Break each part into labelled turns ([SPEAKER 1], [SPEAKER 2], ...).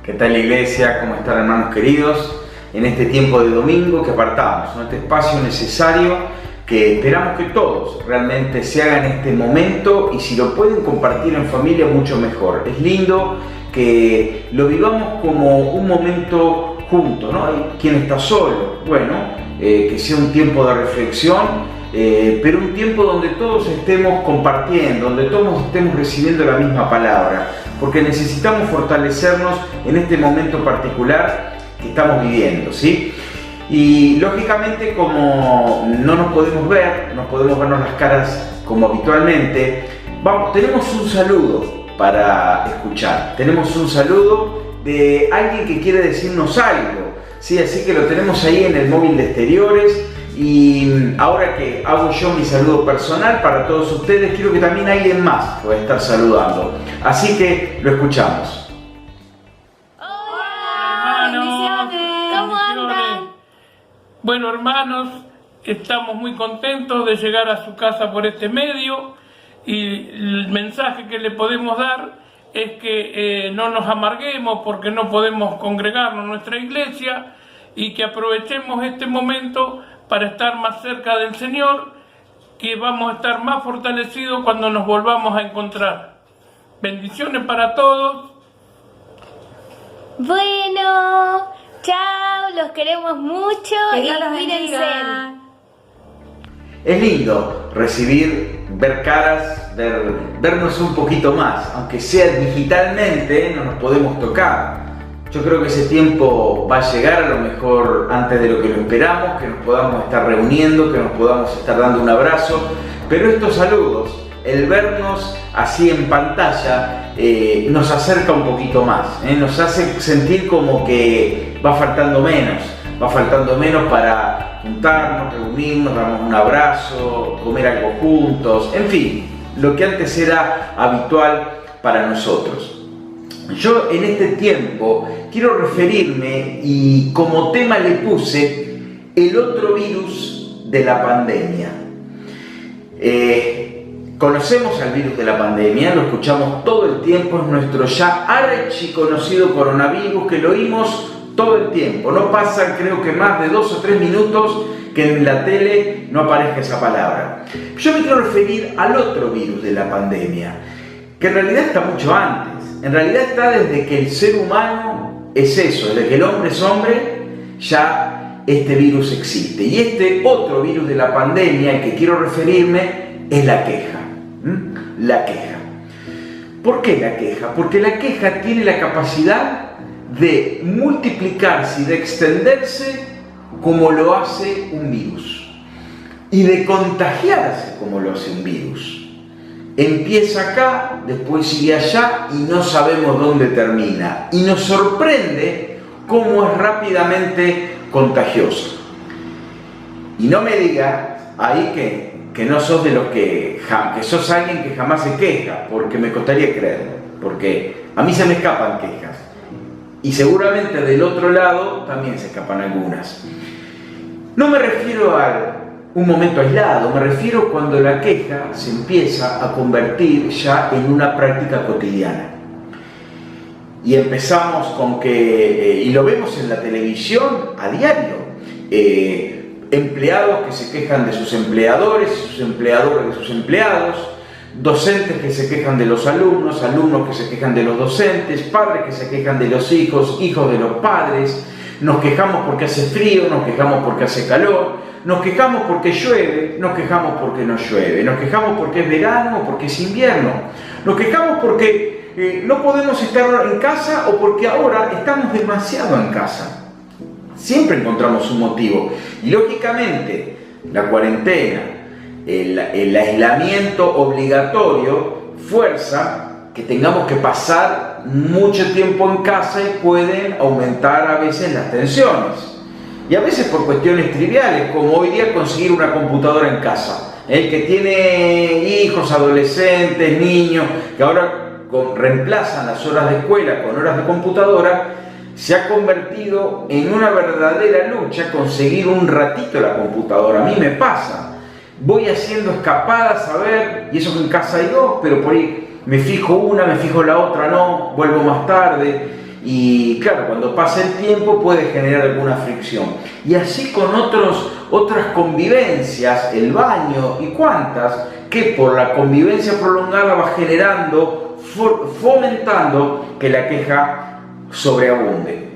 [SPEAKER 1] ¿Qué tal, iglesia? ¿Cómo están, hermanos queridos? En este tiempo de domingo que apartamos, en este espacio necesario que esperamos que todos realmente se hagan este momento, y si lo pueden compartir en familia, mucho mejor. Es lindo que lo vivamos como un momento juntos, ¿no? Hay quien está solo, bueno, que sea un tiempo de reflexión, pero un tiempo donde todos estemos compartiendo, donde todos estemos recibiendo la misma palabra, porque necesitamos fortalecernos en este momento particular que estamos viviendo, ¿sí? Y lógicamente, como no nos podemos vernos las caras como habitualmente, tenemos un saludo para escuchar, tenemos un saludo de alguien que quiere decirnos algo, ¿sí? Así que lo tenemos ahí en el móvil de exteriores. Y ahora que hago yo mi saludo personal para todos ustedes, quiero que también alguien más pueda estar saludando. Así que lo escuchamos.
[SPEAKER 2] Hola, bendiciones. ¿Cómo andan?
[SPEAKER 3] Bueno, hermanos, estamos muy contentos de llegar a su casa por este medio, y el mensaje que le podemos dar es que no nos amarguemos porque no podemos congregarnos en nuestra iglesia, y que aprovechemos este momento para estar más cerca del Señor, que vamos a estar más fortalecidos cuando nos volvamos a encontrar. Bendiciones para todos.
[SPEAKER 2] Bueno, chao, los queremos mucho
[SPEAKER 4] Que
[SPEAKER 2] y
[SPEAKER 4] Dios los
[SPEAKER 2] cuídense.
[SPEAKER 4] bendiga.
[SPEAKER 1] Es lindo recibir, ver caras, vernos un poquito más, aunque sea digitalmente, no nos podemos tocar. Yo creo que ese tiempo va a llegar, a lo mejor antes de lo que lo esperamos, que nos podamos estar reuniendo, que nos podamos estar dando un abrazo, pero estos saludos, el vernos así en pantalla, nos acerca un poquito más, nos hace sentir como que va faltando menos para juntarnos, reunirnos, darnos un abrazo, comer algo juntos, en fin, lo que antes era habitual para nosotros. Yo en este tiempo quiero referirme, y como tema le puse el otro virus de la pandemia. Conocemos al virus de la pandemia, lo escuchamos todo el tiempo, es nuestro ya archiconocido coronavirus, que lo oímos todo el tiempo. No pasan, creo que más de 2 o 3 minutos que en la tele no aparezca esa palabra. Yo me quiero referir al otro virus de la pandemia, que en realidad está mucho antes. En realidad está desde que el ser humano es eso, desde que el hombre es hombre, ya este virus existe. Y este otro virus de la pandemia al que quiero referirme es la queja. La queja. ¿Por qué la queja? Porque la queja tiene la capacidad de multiplicarse y de extenderse como lo hace un virus, y de contagiarse como lo hace un virus. Empieza acá, después sigue allá y no sabemos dónde termina. Y nos sorprende cómo es rápidamente contagioso. Y no me digas ahí que no sos de los que sos alguien que jamás se queja, porque me costaría creerlo, porque a mí se me escapan quejas. Y seguramente del otro lado también se escapan algunas. No me refiero a un momento aislado, me refiero cuando la queja se empieza a convertir ya en una práctica cotidiana. Y empezamos con que, y lo vemos en la televisión a diario, empleados que se quejan de sus empleadores, sus empleadores de sus empleados, docentes que se quejan de los alumnos, alumnos que se quejan de los docentes, padres que se quejan de los hijos, hijos de los padres. Nos quejamos porque hace frío, nos quejamos porque hace calor, nos quejamos porque llueve, nos quejamos porque no llueve, nos quejamos porque es verano o porque es invierno, nos quejamos porque no podemos estar en casa o porque ahora estamos demasiado en casa. Siempre encontramos un motivo, y lógicamente la cuarentena, el aislamiento obligatorio fuerza que tengamos que pasar mucho tiempo en casa, y pueden aumentar a veces las tensiones. Y a veces por cuestiones triviales, como hoy día conseguir una computadora en casa. El que tiene hijos, adolescentes, niños, que ahora reemplazan las horas de escuela con horas de computadora, se ha convertido en una verdadera lucha conseguir un ratito la computadora. A mí me pasa. Voy haciendo escapadas a ver, y eso que en casa hay 2, pero por ahí me fijo una, me fijo la otra no, vuelvo más tarde. y claro, cuando pasa el tiempo puede generar alguna fricción. Y así con otras convivencias, el baño y cuantas, que por la convivencia prolongada va generando, fomentando que la queja sobreabunde.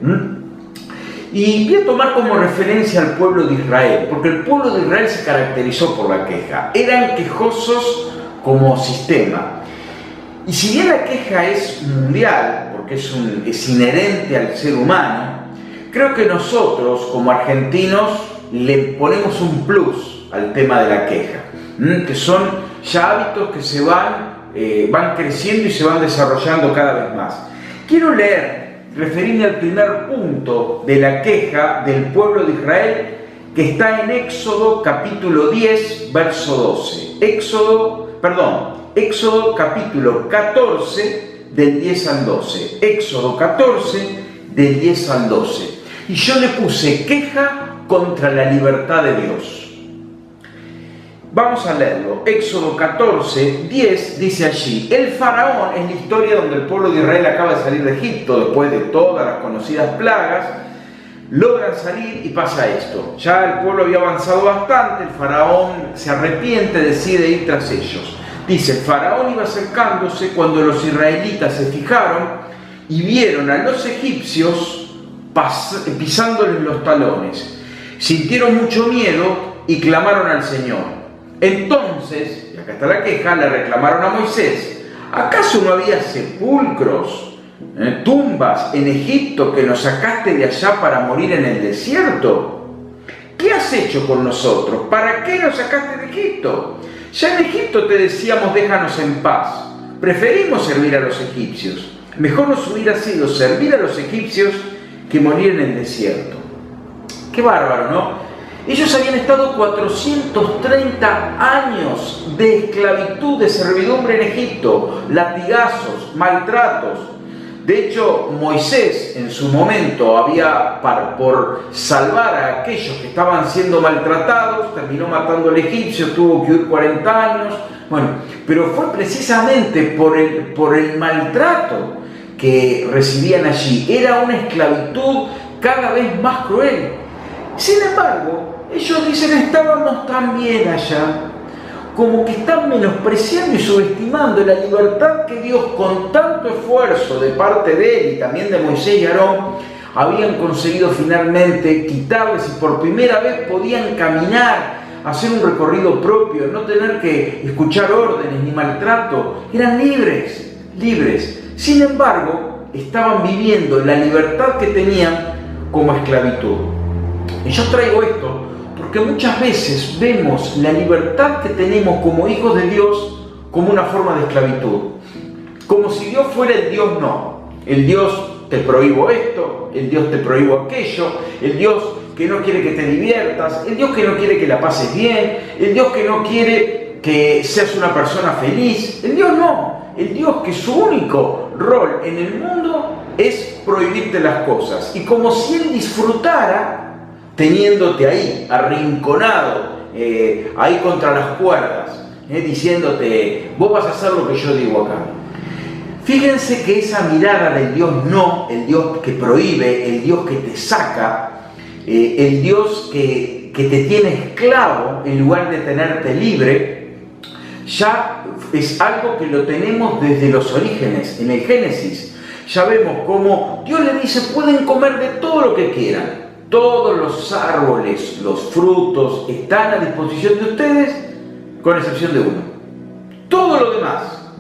[SPEAKER 1] Y voy a tomar como referencia al pueblo de Israel, porque el pueblo de Israel se caracterizó por la queja. Eran quejosos como sistema. Y si bien la queja es mundial, porque es inherente al ser humano, creo que nosotros como argentinos le ponemos un plus al tema de la queja, que son ya hábitos que se van creciendo y se van desarrollando cada vez más. Quiero referirme al primer punto de la queja del pueblo de Israel, que está en Éxodo capítulo 10, verso 12. Éxodo capítulo 14, del 10 al 12. Éxodo 14, del 10 al 12. Y yo le puse queja contra la libertad de Dios. Vamos a leerlo. Éxodo 14, 10 dice allí: el faraón, es la historia donde el pueblo de Israel acaba de salir de Egipto después de todas las conocidas plagas. Logran salir y pasa esto. Ya el pueblo había avanzado bastante, el faraón se arrepiente, decide ir tras ellos. Dice: el faraón iba acercándose cuando los israelitas se fijaron y vieron a los egipcios pisándoles los talones. Sintieron mucho miedo y clamaron al Señor. Entonces, y acá está la queja, le reclamaron a Moisés: ¿acaso no había sepulcros, tumbas en Egipto que nos sacaste de allá para morir en el desierto? ¿Qué has hecho con nosotros? ¿Para qué nos sacaste de Egipto? Ya en Egipto te decíamos: déjanos en paz. Preferimos servir a los egipcios. Mejor nos hubiera sido servir a los egipcios que morir en el desierto. Qué bárbaro, ¿no? Ellos habían estado 430 años de esclavitud, de servidumbre en Egipto, latigazos, maltratos. De hecho, Moisés en su momento por salvar a aquellos que estaban siendo maltratados, terminó matando al egipcio, tuvo que huir 40 años. Bueno, pero fue precisamente por el maltrato que recibían allí. Era una esclavitud cada vez más cruel. Sin embargo, ellos dicen: estábamos tan bien allá, como que están menospreciando y subestimando la libertad que Dios, con tanto esfuerzo de parte de él y también de Moisés y Aarón, habían conseguido finalmente quitarles, y por primera vez podían caminar, hacer un recorrido propio, no tener que escuchar órdenes ni maltrato. Eran libres. Sin embargo, estaban viviendo la libertad que tenían como esclavitud. Y yo traigo esto porque muchas veces vemos la libertad que tenemos como hijos de Dios como una forma de esclavitud. Como si Dios fuera el Dios no. El Dios: te prohíbo esto, el Dios: te prohíbo aquello, el Dios que no quiere que te diviertas, el Dios que no quiere que la pases bien, el Dios que no quiere que seas una persona feliz. El Dios no. El Dios que su único rol en el mundo es prohibirte las cosas. Y como si Él disfrutara teniéndote ahí, arrinconado, ahí contra las cuerdas, diciéndote: vos vas a hacer lo que yo digo acá. Fíjense que esa mirada del Dios no, el Dios que prohíbe, el Dios que te saca, el Dios que te tiene esclavo en lugar de tenerte libre, ya es algo que lo tenemos desde los orígenes. En el Génesis ya vemos cómo Dios le dice: pueden comer de todo lo que quieran. Todos los árboles, los frutos están a disposición de ustedes, con excepción de uno. Todo lo demás,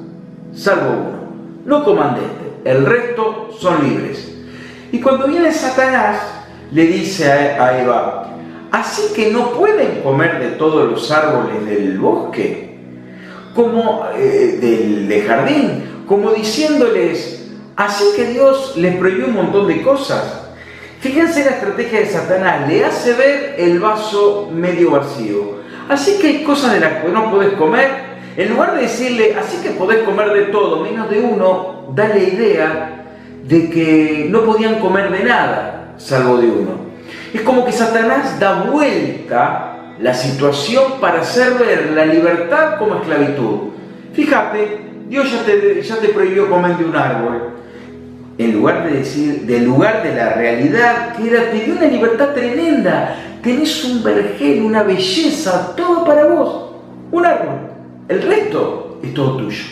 [SPEAKER 1] salvo uno. No coman de este, el resto son libres. Y cuando viene Satanás, le dice a Eva: ¿así que no pueden comer de todos los árboles del bosque? Como del jardín, como diciéndoles: así que Dios les prohibió un montón de cosas. Fíjense la estrategia de Satanás: le hace ver el vaso medio vacío. Así que hay cosas de las que no podés comer. En lugar de decirle: así que podés comer de todo menos de uno, da la idea de que no podían comer de nada salvo de uno. Es como que Satanás da vuelta la situación para hacer ver la libertad como esclavitud. Fíjate, Dios ya te prohibió comer de un árbol. en lugar de decir, del lugar de la realidad, que era, te dio una libertad tremenda, tenés un vergel, una belleza, todo para vos, un árbol, el resto es todo tuyo.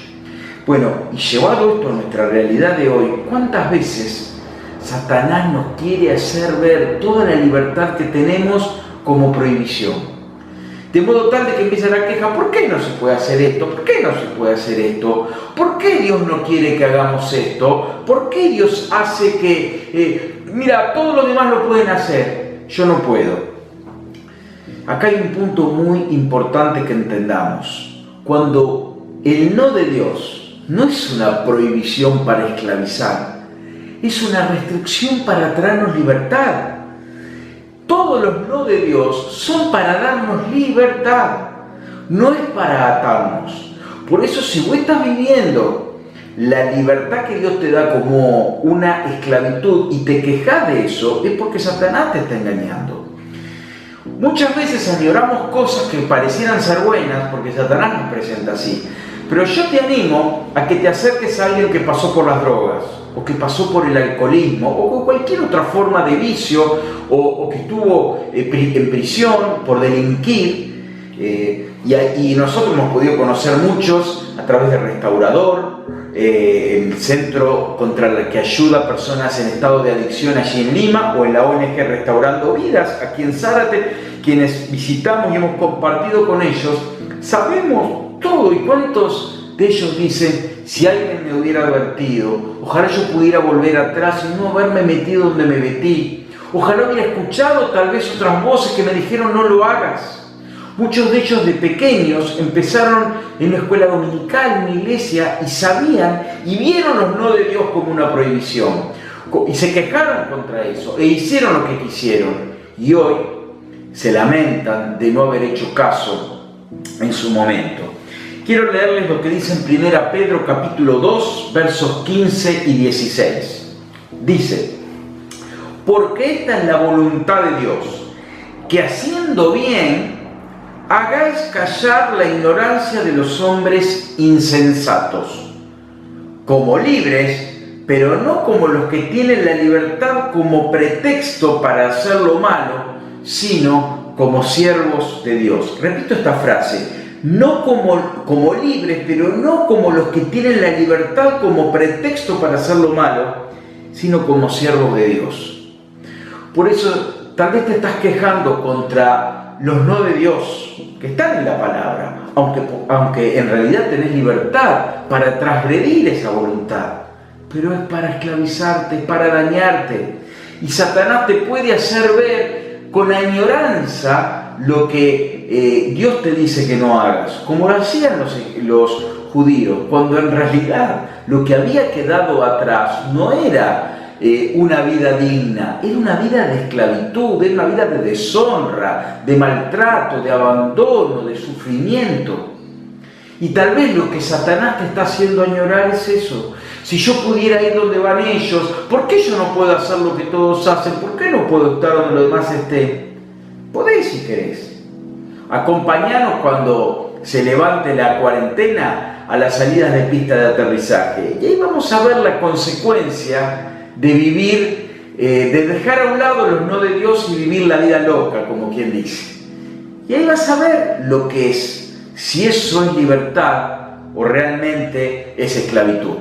[SPEAKER 1] Bueno, y llevado esto a nuestra realidad de hoy, ¿cuántas veces Satanás nos quiere hacer ver toda la libertad que tenemos como prohibición? De modo tal de que empieza la queja, ¿por qué no se puede hacer esto? ¿Por qué no se puede hacer esto? ¿Por qué Dios no quiere que hagamos esto? ¿Por qué Dios hace que, mira, todos los demás lo pueden hacer, yo no puedo? Acá hay un punto muy importante que entendamos. Cuando el no de Dios no es una prohibición para esclavizar, es una restricción para traernos libertad. Todos los no de Dios son para darnos libertad, no es para atarnos. Por eso, si vos estás viviendo la libertad que Dios te da como una esclavitud y te quejas de eso, es porque Satanás te está engañando. Muchas veces añoramos cosas que parecieran ser buenas porque Satanás nos presenta así. Pero yo te animo a que te acerques a alguien que pasó por las drogas, o que pasó por el alcoholismo, o cualquier otra forma de vicio, o que estuvo en prisión por delinquir. Y nosotros hemos podido conocer muchos a través de Restaurador, el centro que ayuda a personas en estado de adicción allí en Lima, o en la ONG Restaurando Vidas, aquí en Zárate, quienes visitamos y hemos compartido con ellos, sabemos todo. Y cuántos de ellos dicen, si alguien me hubiera advertido, ojalá yo pudiera volver atrás y no haberme metido donde me metí. Ojalá hubiera escuchado tal vez otras voces que me dijeron no lo hagas. Muchos de ellos de pequeños empezaron en una escuela dominical, en una iglesia, y sabían y vieron los no de Dios como una prohibición. Y se quejaron contra eso e hicieron lo que quisieron. Y hoy se lamentan de no haber hecho caso en su momento. Quiero leerles lo que dice en 1 Pedro capítulo 2, versos 15 y 16. Dice: porque esta es la voluntad de Dios, que haciendo bien hagáis callar la ignorancia de los hombres insensatos, como libres, pero no como los que tienen la libertad como pretexto para hacer lo malo, sino como siervos de Dios. Repito esta frase: no como libres, pero no como los que tienen la libertad como pretexto para hacer lo malo, sino como siervos de Dios. Por eso, tal vez te estás quejando contra los no de Dios, que están en la palabra, aunque en realidad tenés libertad para transgredir esa voluntad, pero es para esclavizarte, para dañarte. Y Satanás te puede hacer ver con añoranza lo que Dios te dice que no hagas, como lo hacían los judíos, cuando en realidad lo que había quedado atrás no era una vida digna, era una vida de esclavitud, era una vida de deshonra, de maltrato, de abandono, de sufrimiento. Y tal vez lo que Satanás te está haciendo añorar es eso. Si yo pudiera ir donde van ellos, ¿por qué yo no puedo hacer lo que todos hacen? ¿Por qué no puedo estar donde los demás estén? Podés si querés. Acompañanos cuando se levante la cuarentena a las salidas de pista de aterrizaje. Y ahí vamos a ver la consecuencia de vivir, de dejar a un lado los no de Dios y vivir la vida loca, como quien dice. Y ahí vas a ver lo que es, si eso es libertad o realmente es esclavitud.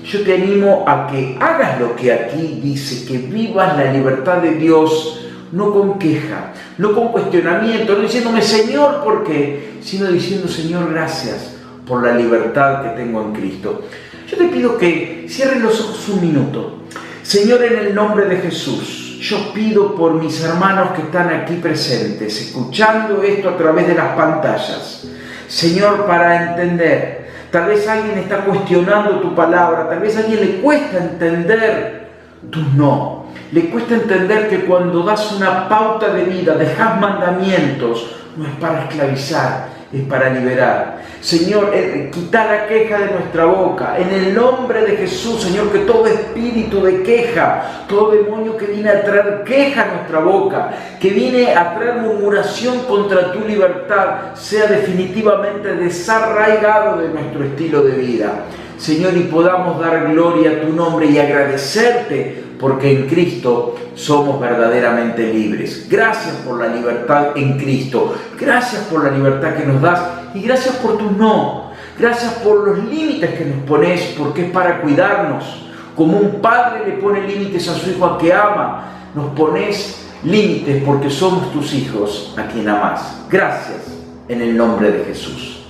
[SPEAKER 1] Yo te animo a que hagas lo que aquí dice, que vivas la libertad de Dios, no con queja, no con cuestionamiento, no diciéndome Señor, ¿por qué? Sino diciendo Señor, gracias por la libertad que tengo en Cristo. Yo te pido que cierres los ojos un minuto. Señor, en el nombre de Jesús, yo pido por mis hermanos que están aquí presentes, escuchando esto a través de las pantallas. Señor, para entender, tal vez alguien está cuestionando tu palabra, tal vez a alguien le cuesta entender tu no. Le cuesta entender que cuando das una pauta de vida, dejas mandamientos, no es para esclavizar, es para liberar. Señor, quita la queja de nuestra boca. En el nombre de Jesús, Señor, que todo espíritu de queja, todo demonio que viene a traer queja a nuestra boca, que viene a traer murmuración contra tu libertad, sea definitivamente desarraigado de nuestro estilo de vida. Señor, y podamos dar gloria a tu nombre y agradecerte porque en Cristo somos verdaderamente libres. Gracias por la libertad en Cristo. Gracias por la libertad que nos das y gracias por tu no. Gracias por los límites que nos pones porque es para cuidarnos. Como un padre le pone límites a su hijo a que ama, nos pones límites porque somos tus hijos a quien amás. Gracias en el nombre de Jesús.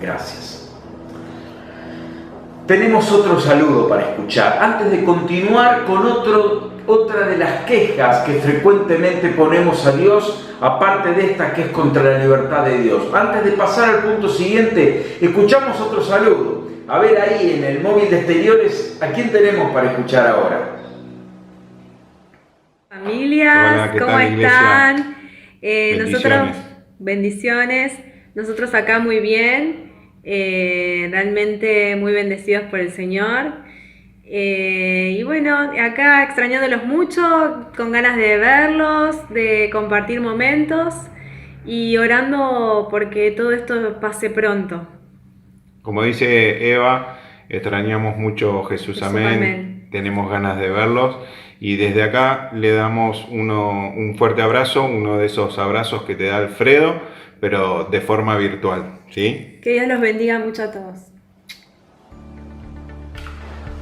[SPEAKER 1] Gracias. Tenemos otro saludo para escuchar. Antes de continuar con otra de las quejas que frecuentemente ponemos a Dios, aparte de esta que es contra la libertad de Dios. Antes de pasar al punto siguiente, escuchamos otro saludo. A ver ahí en el móvil de exteriores, ¿a quién tenemos para escuchar ahora?
[SPEAKER 4] Familias,
[SPEAKER 5] hola, ¿qué
[SPEAKER 4] ¿cómo
[SPEAKER 5] tal,
[SPEAKER 4] están?
[SPEAKER 5] Bendiciones.
[SPEAKER 4] Nosotros, bendiciones. Nosotros acá muy bien. Realmente muy bendecidos por el Señor. Y bueno, acá extrañándolos mucho, con ganas de verlos, de compartir momentos y orando porque todo esto pase pronto.
[SPEAKER 5] Como dice Eva, extrañamos mucho Jesús, amén. Tenemos ganas de verlos y desde acá le damos un fuerte abrazo, uno de esos abrazos que te da Alfredo, pero de forma virtual, ¿sí?
[SPEAKER 4] Que Dios los bendiga mucho a todos.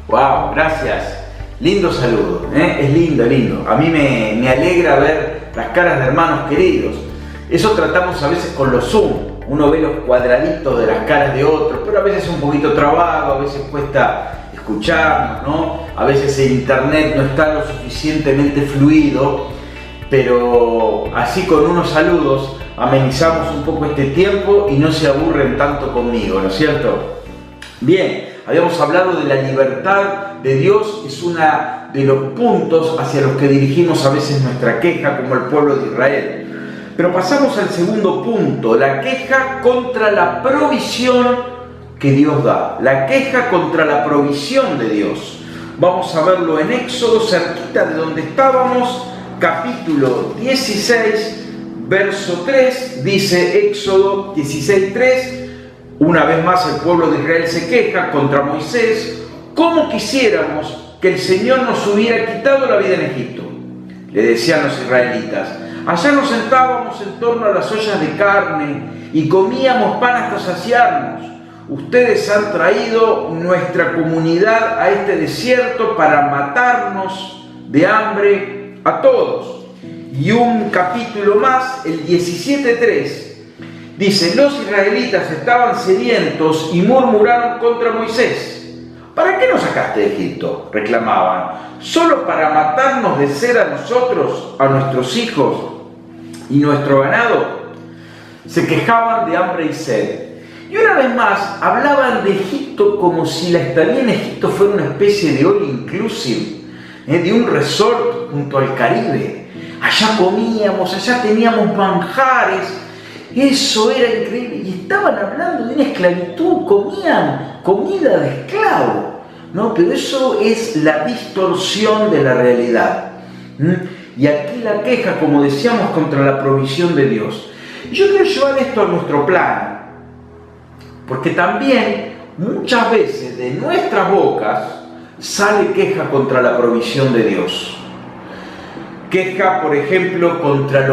[SPEAKER 1] ¡Wow! Gracias. Lindo saludo, ¿eh? Es lindo, lindo. A mí me alegra ver las caras de hermanos queridos. Eso tratamos a veces con los Zoom. Uno ve los cuadraditos de las caras de otros, pero a veces es un poquito trabado, a veces cuesta escucharnos, ¿no? A veces el internet no está lo suficientemente fluido, pero así con unos saludos amenizamos un poco este tiempo y no se aburren tanto conmigo, ¿no es cierto? Bien, habíamos hablado de la libertad de Dios, es uno de los puntos hacia los que dirigimos a veces nuestra queja como el pueblo de Israel. Pero pasamos al segundo punto, la queja contra la provisión que Dios da. La queja contra la provisión de Dios. Vamos a verlo en Éxodo, cerquita de donde estábamos, capítulo 16, verso 3, dice Éxodo 16:3, una vez más el pueblo de Israel se queja contra Moisés. ¿Cómo quisiéramos que el Señor nos hubiera quitado la vida en Egipto? Le decían los israelitas. Allá nos sentábamos en torno a las ollas de carne y comíamos pan hasta saciarnos. Ustedes han traído nuestra comunidad a este desierto para matarnos de hambre a todos. Y un capítulo más, el 17:3, dice: los israelitas estaban sedientos y murmuraron contra Moisés. ¿Para qué nos sacaste de Egipto?, reclamaban. ¿Solo para matarnos de sed a nosotros, a nuestros hijos y nuestro ganado? Se quejaban de hambre y sed. Y una vez más hablaban de Egipto como si la estadía en Egipto fuera una especie de all inclusive, de un resort junto al Caribe. Allá comíamos, allá teníamos manjares, eso era increíble. Y estaban hablando de una esclavitud, comían comida de esclavo, ¿no? Pero eso es la distorsión de la realidad. Y aquí la queja, como decíamos, contra la provisión de Dios. Yo quiero llevar esto a nuestro plano, porque también muchas veces de nuestras bocas sale queja contra la provisión de Dios. Queja, por ejemplo, contra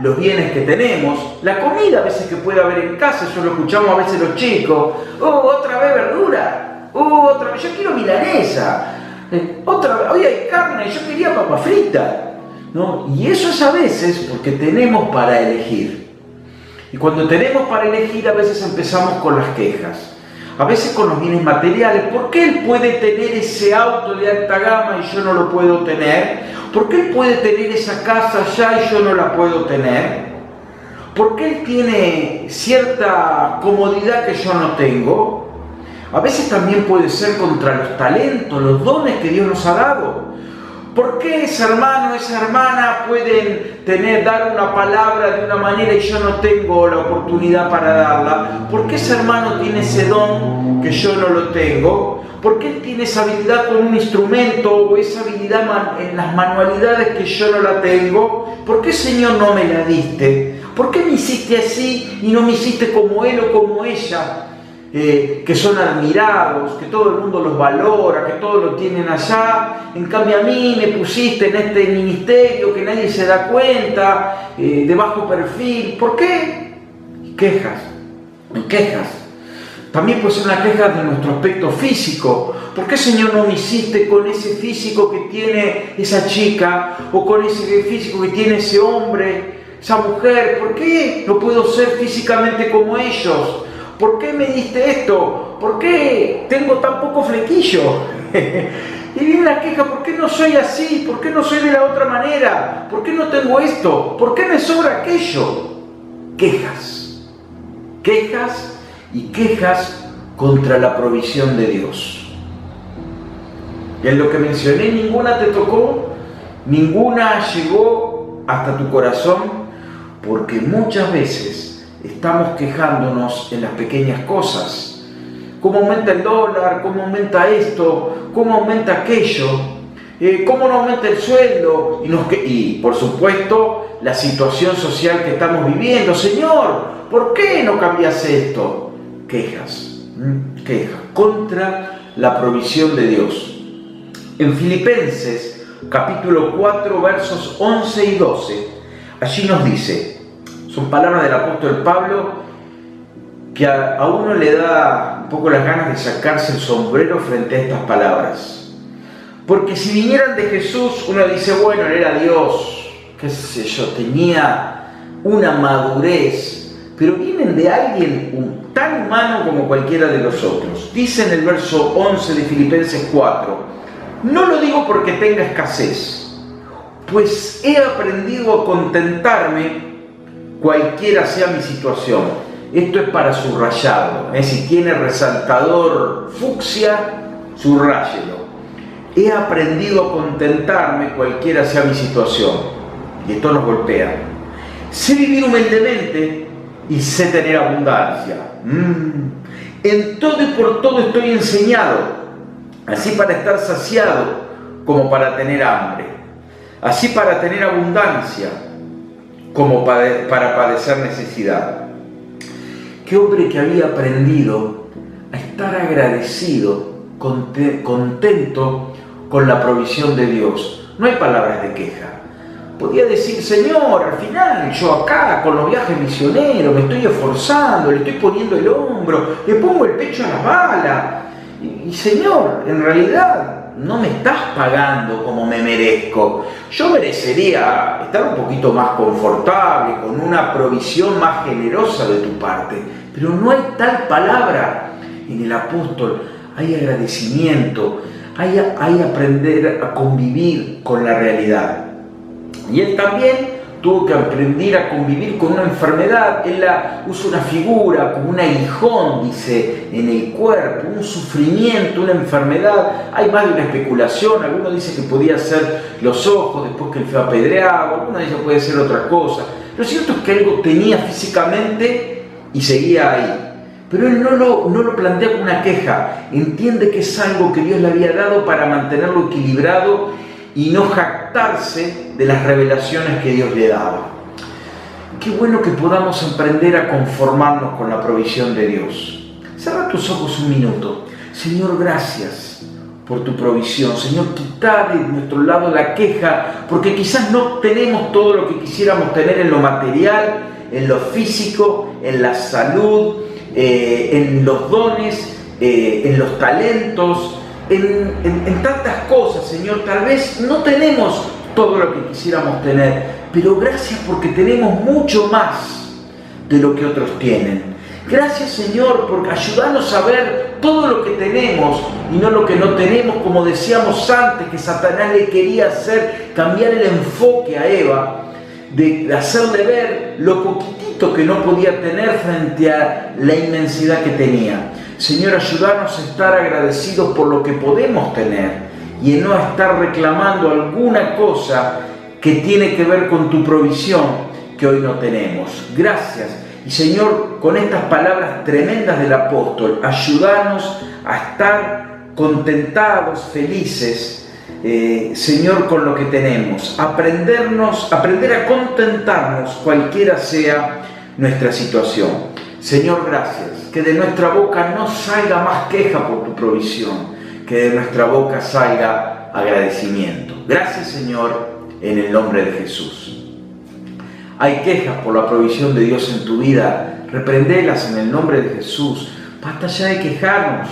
[SPEAKER 1] los bienes que tenemos, la comida a veces que puede haber en casa. Eso lo escuchamos a veces los chicos: otra vez verdura, otra vez, yo quiero milanesa, hoy hay carne, yo quería papa frita, ¿no? Y eso es a veces porque tenemos para elegir. Y cuando tenemos para elegir, a veces empezamos con las quejas. A veces con los bienes materiales. ¿Por qué él puede tener ese auto de alta gama y yo no lo puedo tener? ¿Por qué él puede tener esa casa allá y yo no la puedo tener? ¿Por qué él tiene cierta comodidad que yo no tengo? A veces también puede ser contra los talentos, los dones que Dios nos ha dado. ¿Por qué ese hermano, esa hermana pueden dar una palabra de una manera y yo no tengo la oportunidad para darla? ¿Por qué ese hermano tiene ese don que yo no lo tengo? ¿Por qué él tiene esa habilidad con un instrumento o esa habilidad en las manualidades que yo no la tengo? ¿Por qué, Señor, no me la diste? ¿Por qué me hiciste así y no me hiciste como él o como ella? que son admirados, que todo el mundo los valora, que todos lo tienen allá. En cambio a mí me pusiste en este ministerio que nadie se da cuenta, de bajo perfil. ¿Por qué? Quejas. También puede ser una queja de nuestro aspecto físico. ¿Por qué, Señor, no me hiciste con ese físico que tiene esa chica? O con ese físico que tiene ese hombre, esa mujer. ¿Por qué no puedo ser físicamente como ellos? ¿Por qué me diste esto? ¿Por qué tengo tan poco flequillo? Y viene la queja, ¿por qué no soy así? ¿Por qué no soy de la otra manera? ¿Por qué no tengo esto? ¿Por qué me sobra aquello? Quejas y quejas contra la provisión de Dios. Y en lo que mencioné, ninguna te tocó, ninguna llegó hasta tu corazón, porque muchas veces estamos quejándonos en las pequeñas cosas. ¿Cómo aumenta el dólar? ¿Cómo aumenta esto? ¿Cómo aumenta aquello? ¿Cómo no aumenta el sueldo? Y por supuesto, la situación social que estamos viviendo. Señor, ¿por qué no cambias esto? Quejas contra la provisión de Dios. En Filipenses, capítulo 4, versos 11 y 12, allí nos dice, son palabras del apóstol Pablo, que a uno le da un poco las ganas de sacarse el sombrero frente a estas palabras. Porque si vinieran de Jesús, uno dice, bueno, él era Dios, qué sé yo, tenía una madurez, pero vienen de alguien tan humano como cualquiera de los otros. Dice en el verso 11 de Filipenses 4, no lo digo porque tenga escasez, pues he aprendido a contentarme cualquiera sea mi situación. Esto es para subrayarlo, si tiene resaltador fucsia, subráyelo. He aprendido a contentarme cualquiera sea mi situación. Y esto nos golpea. Sé vivir humildemente y sé tener abundancia. En todo y por todo estoy enseñado, así para estar saciado como para tener hambre, así para tener abundancia como para padecer necesidad. Qué hombre que había aprendido a estar agradecido, contento con la provisión de Dios. No hay palabras de queja. Podía decir, Señor, al final yo acá con los viajes misioneros me estoy esforzando, le estoy poniendo el hombro, le pongo el pecho a la bala. Y Señor, en realidad no me estás pagando como me merezco. Yo merecería estar un poquito más confortable, con una provisión más generosa de tu parte. Pero no hay tal palabra en el apóstol. Hay agradecimiento, hay aprender a convivir con la realidad. Y él también tuvo que aprender a convivir con una enfermedad. Él usa una figura como un aguijón, dice, en el cuerpo, un sufrimiento, una enfermedad. Hay más de una especulación. Algunos dicen que podía ser los ojos después que él fue apedreado, algunos dicen que puede ser otra cosa. Lo cierto es que algo tenía físicamente y seguía ahí. Pero él no lo plantea como una queja. Entiende que es algo que Dios le había dado para mantenerlo equilibrado y no jactarse de las revelaciones que Dios le daba. Qué bueno que podamos aprender a conformarnos con la provisión de Dios. Cierra tus ojos un minuto. Señor, gracias por tu provisión. Señor, quita de nuestro lado la queja, porque quizás no tenemos todo lo que quisiéramos tener en lo material, en lo físico, en la salud, en los dones, en los talentos, en tantas cosas, Señor. Tal vez no tenemos todo lo que quisiéramos tener, pero gracias porque tenemos mucho más de lo que otros tienen. Gracias, Señor, porque ayúdanos a ver todo lo que tenemos y no lo que no tenemos, como decíamos antes, que Satanás le quería hacer, cambiar el enfoque a Eva, de hacerle ver lo poquitito que no podía tener frente a la inmensidad que tenía. Señor, ayúdanos a estar agradecidos por lo que podemos tener y en no estar reclamando alguna cosa que tiene que ver con tu provisión que hoy no tenemos. Gracias. Y Señor, con estas palabras tremendas del apóstol, ayúdanos a estar contentados, felices, Señor, con lo que tenemos. Aprender a contentarnos cualquiera sea nuestra situación. Señor, gracias, que de nuestra boca no salga más queja por tu provisión, que de nuestra boca salga agradecimiento. Gracias, Señor, en el nombre de Jesús. Hay quejas por la provisión de Dios en tu vida, reprendelas en el nombre de Jesús. Basta ya de quejarnos,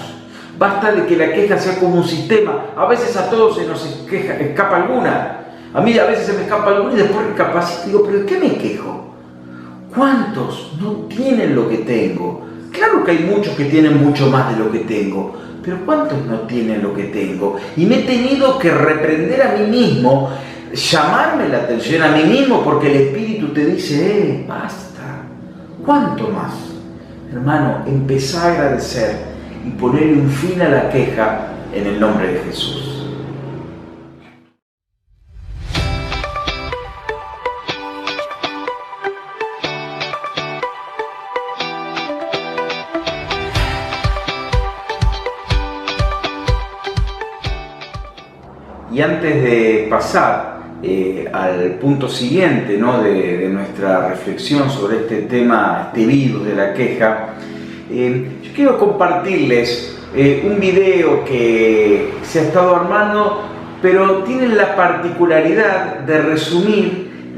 [SPEAKER 1] basta de que la queja sea como un sistema. A veces a todos se nos escapa alguna. A mí a veces se me escapa alguna y después recapacito y digo, ¿pero de qué me quejo? ¿Cuántos no tienen lo que tengo? Claro que hay muchos que tienen mucho más de lo que tengo, pero ¿cuántos no tienen lo que tengo? Y me he tenido que reprender a mí mismo, llamarme la atención a mí mismo, porque el Espíritu te dice, basta. ¿Cuánto más? Hermano, empezá a agradecer y ponerle un fin a la queja en el nombre de Jesús. Y antes de pasar al punto siguiente, ¿no? de nuestra reflexión sobre este tema, este virus de la queja, yo quiero compartirles un video que se ha estado armando, pero tiene la particularidad de resumir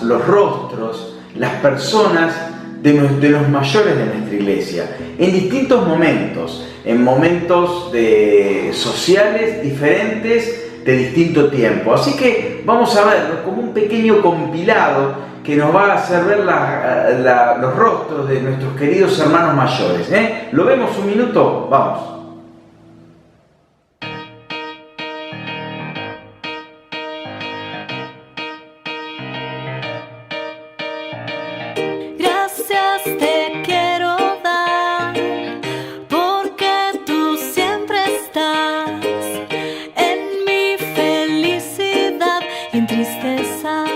[SPEAKER 1] los rostros, las personas de los mayores de nuestra iglesia, en distintos momentos, en momentos sociales diferentes de distinto tiempo. Así que vamos a verlo como un pequeño compilado que nos va a hacer ver los rostros de nuestros queridos hermanos mayores. ¿Lo vemos un minuto? Vamos.
[SPEAKER 6] Te quiero dar, porque tú siempre estás en mi felicidad y en tristezas.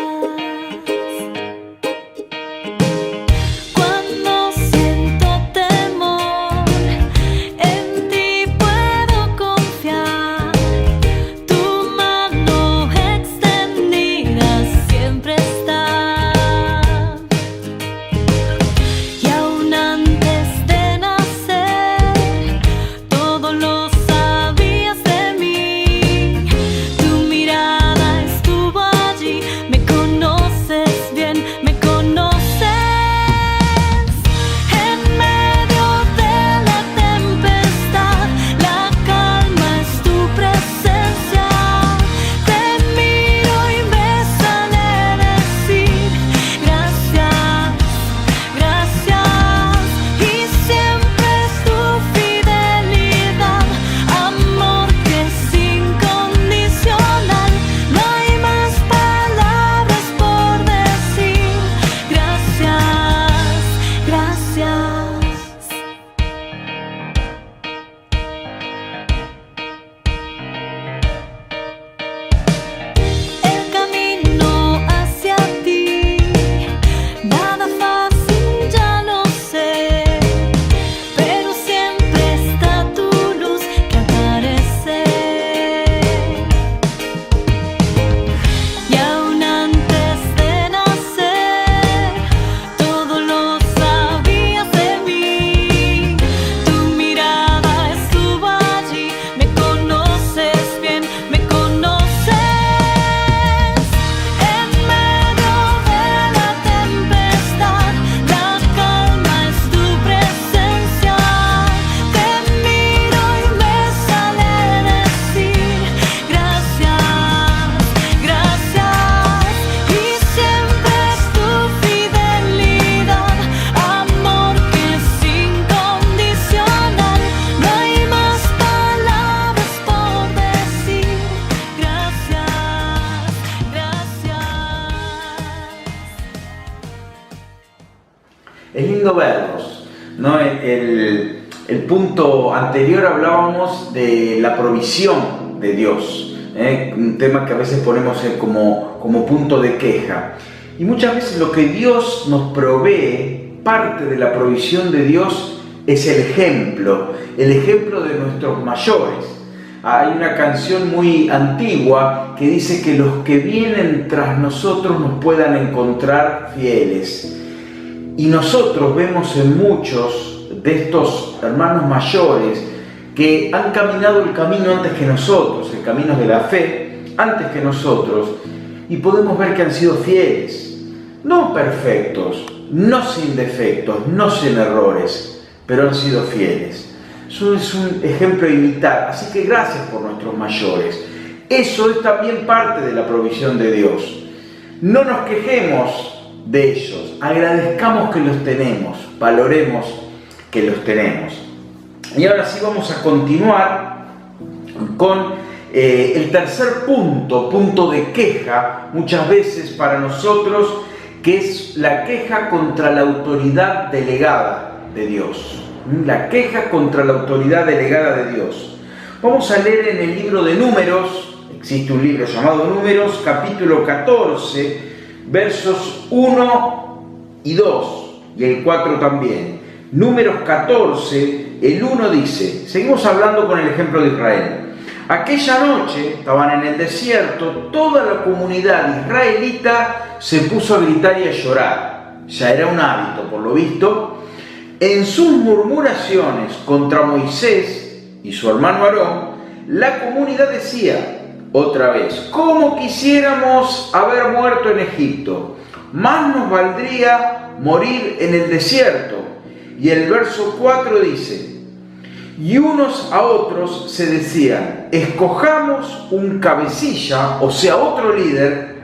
[SPEAKER 6] Cuando siento temor, en ti puedo confiar. Tu mano extendida siempre está.
[SPEAKER 1] Es lindo verlos, ¿no? El punto anterior hablábamos de la provisión de Dios, un tema que a veces ponemos como punto de queja. Y muchas veces lo que Dios nos provee, parte de la provisión de Dios, es el ejemplo de nuestros mayores. Hay una canción muy antigua que dice que los que vienen tras nosotros nos puedan encontrar fieles. Y nosotros vemos en muchos de estos hermanos mayores que han caminado el camino antes que nosotros, el camino de la fe, antes que nosotros, y podemos ver que han sido fieles, no perfectos, no sin defectos, no sin errores, pero han sido fieles. Eso es un ejemplo a imitar, así que gracias por nuestros mayores. Eso es también parte de la provisión de Dios. No nos quejemos de ellos, agradezcamos que los tenemos, valoremos que los tenemos. Y ahora sí vamos a continuar con el tercer punto de queja, muchas veces para nosotros, que es la queja contra la autoridad delegada de Dios. La queja contra la autoridad delegada de Dios. Vamos a leer en el libro de Números, existe un libro llamado Números, capítulo 14, versos 1 y 2, y el 4 también. Números 14, el 1 dice, seguimos hablando con el ejemplo de Israel. Aquella noche, estaban en el desierto, toda la comunidad israelita se puso a gritar y a llorar. Ya era un hábito, por lo visto. En sus murmuraciones contra Moisés y su hermano Aarón, la comunidad decía, otra vez, ¿cómo quisiéramos haber muerto en Egipto? Más nos valdría morir en el desierto. Y el verso 4 dice, y unos a otros se decían, escojamos un cabecilla, o sea, otro líder,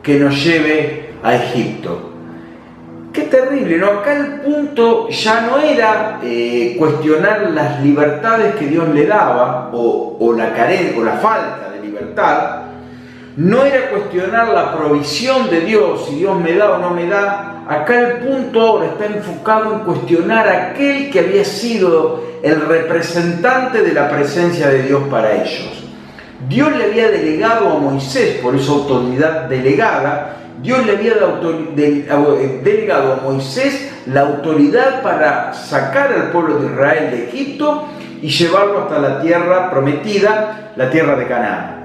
[SPEAKER 1] que nos lleve a Egipto. Qué terrible, ¿no? Acá el punto ya no era cuestionar las libertades que Dios le daba, o la carencia, o la falta de libertad. No era cuestionar la provisión de Dios, si Dios me da o no me da. Acá el punto ahora está enfocado en cuestionar a aquel que había sido el representante de la presencia de Dios para ellos. Dios le había delegado a Moisés, por esa autoridad delegada, Dios le había delegado a Moisés la autoridad para sacar al pueblo de Israel de Egipto y llevarlo hasta la tierra prometida, la tierra de Canaán.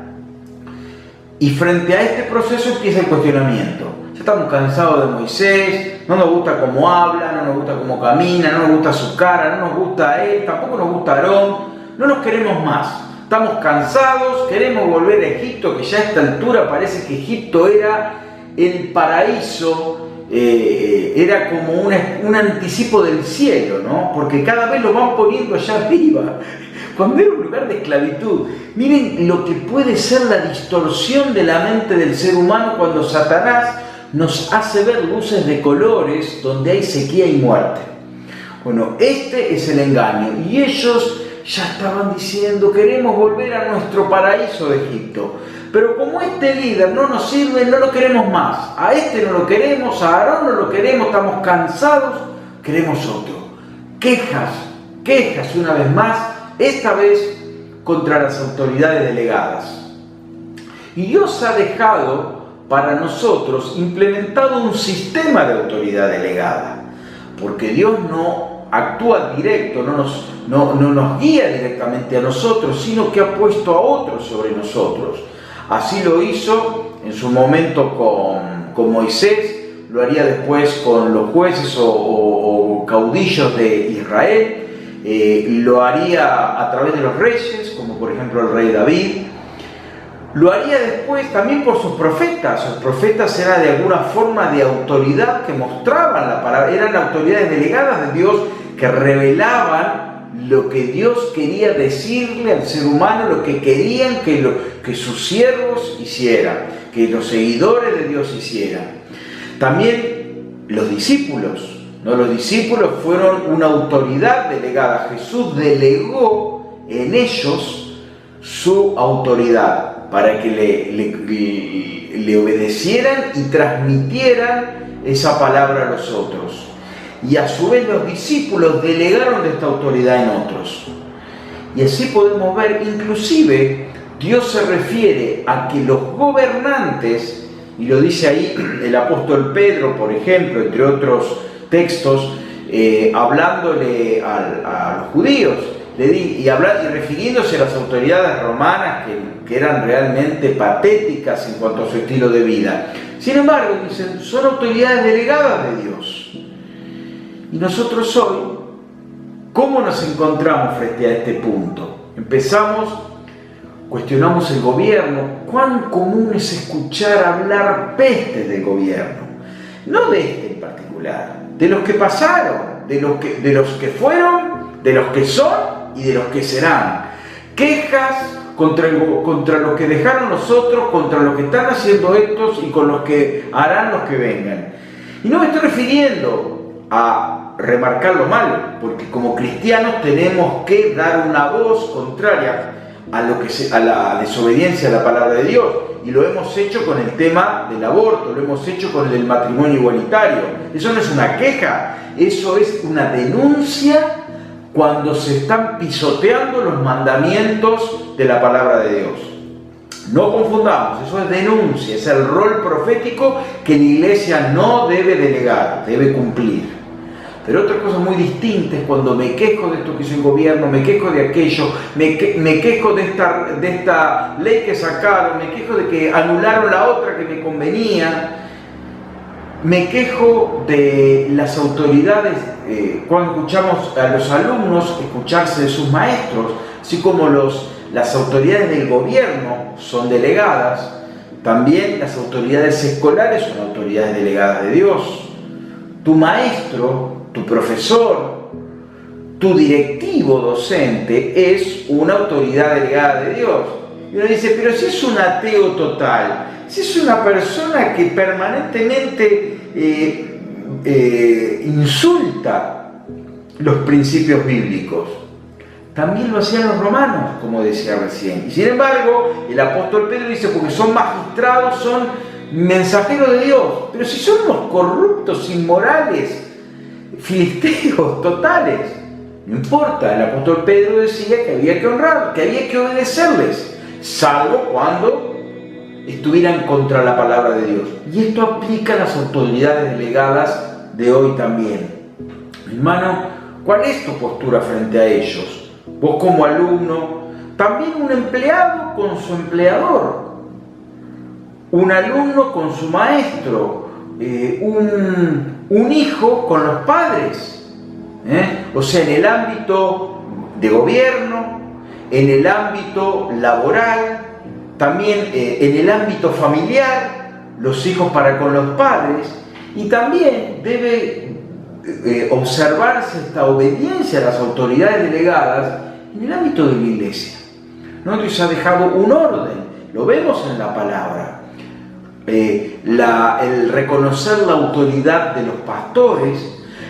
[SPEAKER 1] Y frente a este proceso empieza el cuestionamiento. Ya estamos cansados de Moisés, no nos gusta cómo habla, no nos gusta cómo camina, no nos gusta su cara, no nos gusta a él, tampoco nos gusta Aarón, no nos queremos más. Estamos cansados, queremos volver a Egipto, que ya a esta altura parece que Egipto era el paraíso, era como un anticipo del cielo, ¿no? Porque cada vez lo van poniendo allá arriba, cuando era un lugar de esclavitud. Miren lo que puede ser la distorsión de la mente del ser humano cuando Satanás nos hace ver luces de colores donde hay sequía y muerte. Bueno, este es el engaño, y ellos ya estaban diciendo, queremos volver a nuestro paraíso de Egipto. Pero como este líder no nos sirve, no lo queremos más. A este no lo queremos, a Aarón no lo queremos, estamos cansados, queremos otro. Quejas una vez más, esta vez contra las autoridades delegadas. Y Dios ha dejado para nosotros implementado un sistema de autoridad delegada. Porque Dios no actúa directo, no nos guía directamente a nosotros, sino que ha puesto a otros sobre nosotros. Así lo hizo en su momento con Moisés, lo haría después con los jueces o caudillos de Israel, lo haría a través de los reyes, como por ejemplo el rey David, lo haría después también por sus profetas. Los profetas eran de alguna forma de autoridad que mostraban la palabra, eran autoridades delegadas de Dios que revelaban lo que Dios quería decirle al ser humano, lo que querían que sus siervos hicieran, que los seguidores de Dios hicieran. También los discípulos, ¿no? Los discípulos fueron una autoridad delegada. Jesús delegó en ellos su autoridad para que le obedecieran y transmitieran esa palabra a los otros. Y a su vez los discípulos delegaron de esta autoridad en otros. Y así podemos ver, inclusive, Dios se refiere a que los gobernantes, y lo dice ahí el apóstol Pedro, por ejemplo, entre otros textos, hablándole a los judíos, y refiriéndose a las autoridades romanas que eran realmente patéticas en cuanto a su estilo de vida. Sin embargo, dicen, son autoridades delegadas de Dios. Y nosotros hoy, ¿cómo nos encontramos frente a este punto? Cuestionamos el gobierno. ¿Cuán común es escuchar hablar pestes del gobierno? No de este en particular, de los que pasaron, de los que fueron, de los que son y de los que serán. Quejas contra lo que dejaron los otros, contra lo que están haciendo estos y con los que harán los que vengan. Y no me estoy refiriendo a remarcar lo malo, porque como cristianos tenemos que dar una voz contraria a la desobediencia a la palabra de Dios, y lo hemos hecho con el tema del aborto, lo hemos hecho con el matrimonio igualitario. Eso no es una queja, eso es una denuncia cuando se están pisoteando los mandamientos de la palabra de Dios. No confundamos, eso es denuncia, es el rol profético que la iglesia no debe delegar, debe cumplir. Pero otra cosa muy distinta es cuando me quejo de esto que hizo el gobierno, me quejo de aquello, me quejo de esta ley que sacaron, me quejo de que anularon la otra que me convenía, me quejo de las autoridades, cuando escuchamos a los alumnos escucharse de sus maestros, así como las autoridades del gobierno son delegadas, también las autoridades escolares son autoridades delegadas de Dios. Tu maestro, tu profesor, tu directivo docente es una autoridad delegada de Dios. Y uno dice, pero si es un ateo total, si es una persona que permanentemente insulta los principios bíblicos. También lo hacían los romanos, como decía recién. Y sin embargo, el apóstol Pedro dice, porque son magistrados, son mensajeros de Dios. Pero si son unos corruptos, inmorales, filisteos totales, no importa. El apóstol Pedro decía que había que honrar, que había que obedecerles, salvo cuando estuvieran contra la palabra de Dios. Y esto aplica a las autoridades delegadas de hoy también. Hermano, ¿cuál es tu postura frente a ellos? Vos como alumno, también un empleado con su empleador, un alumno con su maestro, un hijo con los padres, o sea, en el ámbito de gobierno, en el ámbito laboral, también en el ámbito familiar, los hijos para con los padres, y también debe observarse esta obediencia a las autoridades delegadas en el ámbito de la iglesia. Nosotros ha dejado un orden, lo vemos en la palabra. El reconocer la autoridad de los pastores,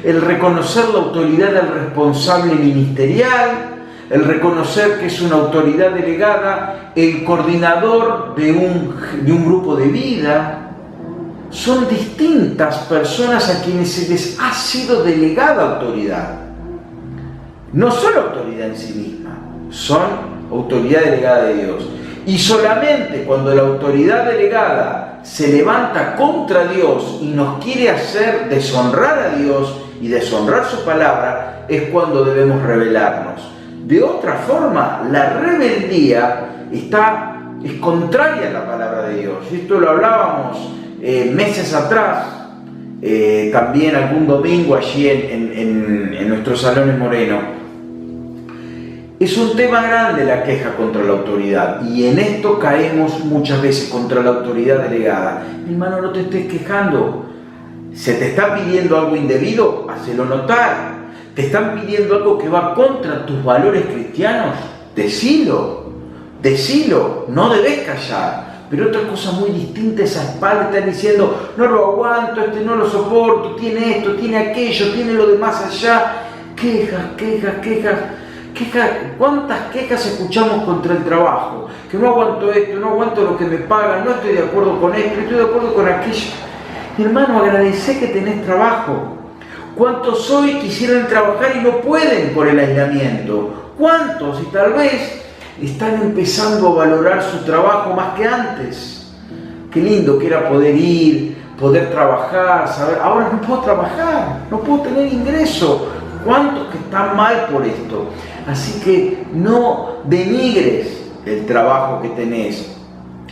[SPEAKER 1] el reconocer la autoridad del responsable ministerial, el reconocer que es una autoridad delegada, el coordinador de un grupo de vida. Son distintas personas a quienes se les ha sido delegada autoridad. No son autoridad en sí misma, son autoridad delegada de Dios. Y solamente cuando la autoridad delegada se levanta contra Dios y nos quiere hacer deshonrar a Dios y deshonrar su palabra, es cuando debemos rebelarnos. De otra forma, la rebeldía es contraria a la palabra de Dios. Y esto lo hablábamos meses atrás, también algún domingo allí en nuestro salón en Moreno. Es un tema grande la queja contra la autoridad, y en esto caemos muchas veces contra la autoridad delegada. Mi hermano, no te estés quejando. ¿Se te está pidiendo algo indebido? Hacelo notar. ¿Te están pidiendo algo que va contra tus valores cristianos? Decilo, no debes callar. Pero otra cosa muy distinta es a espalda, están diciendo, no lo aguanto, no lo soporto, tiene esto, tiene aquello, tiene lo de más allá. Quejas. ¿Cuántas quejas escuchamos contra el trabajo? Que no aguanto esto, no aguanto lo que me pagan, no estoy de acuerdo con esto, estoy de acuerdo con aquello. Mi hermano, agradecé que tenés trabajo. ¿Cuántos hoy quisieran trabajar y no pueden por el aislamiento? ¿Cuántos? Y tal vez están empezando a valorar su trabajo más que antes. Qué lindo que era poder ir, poder trabajar, saber, ahora no puedo trabajar, no puedo tener ingreso. ¿Cuántos que están mal por esto? Así que no denigres el trabajo que tenés,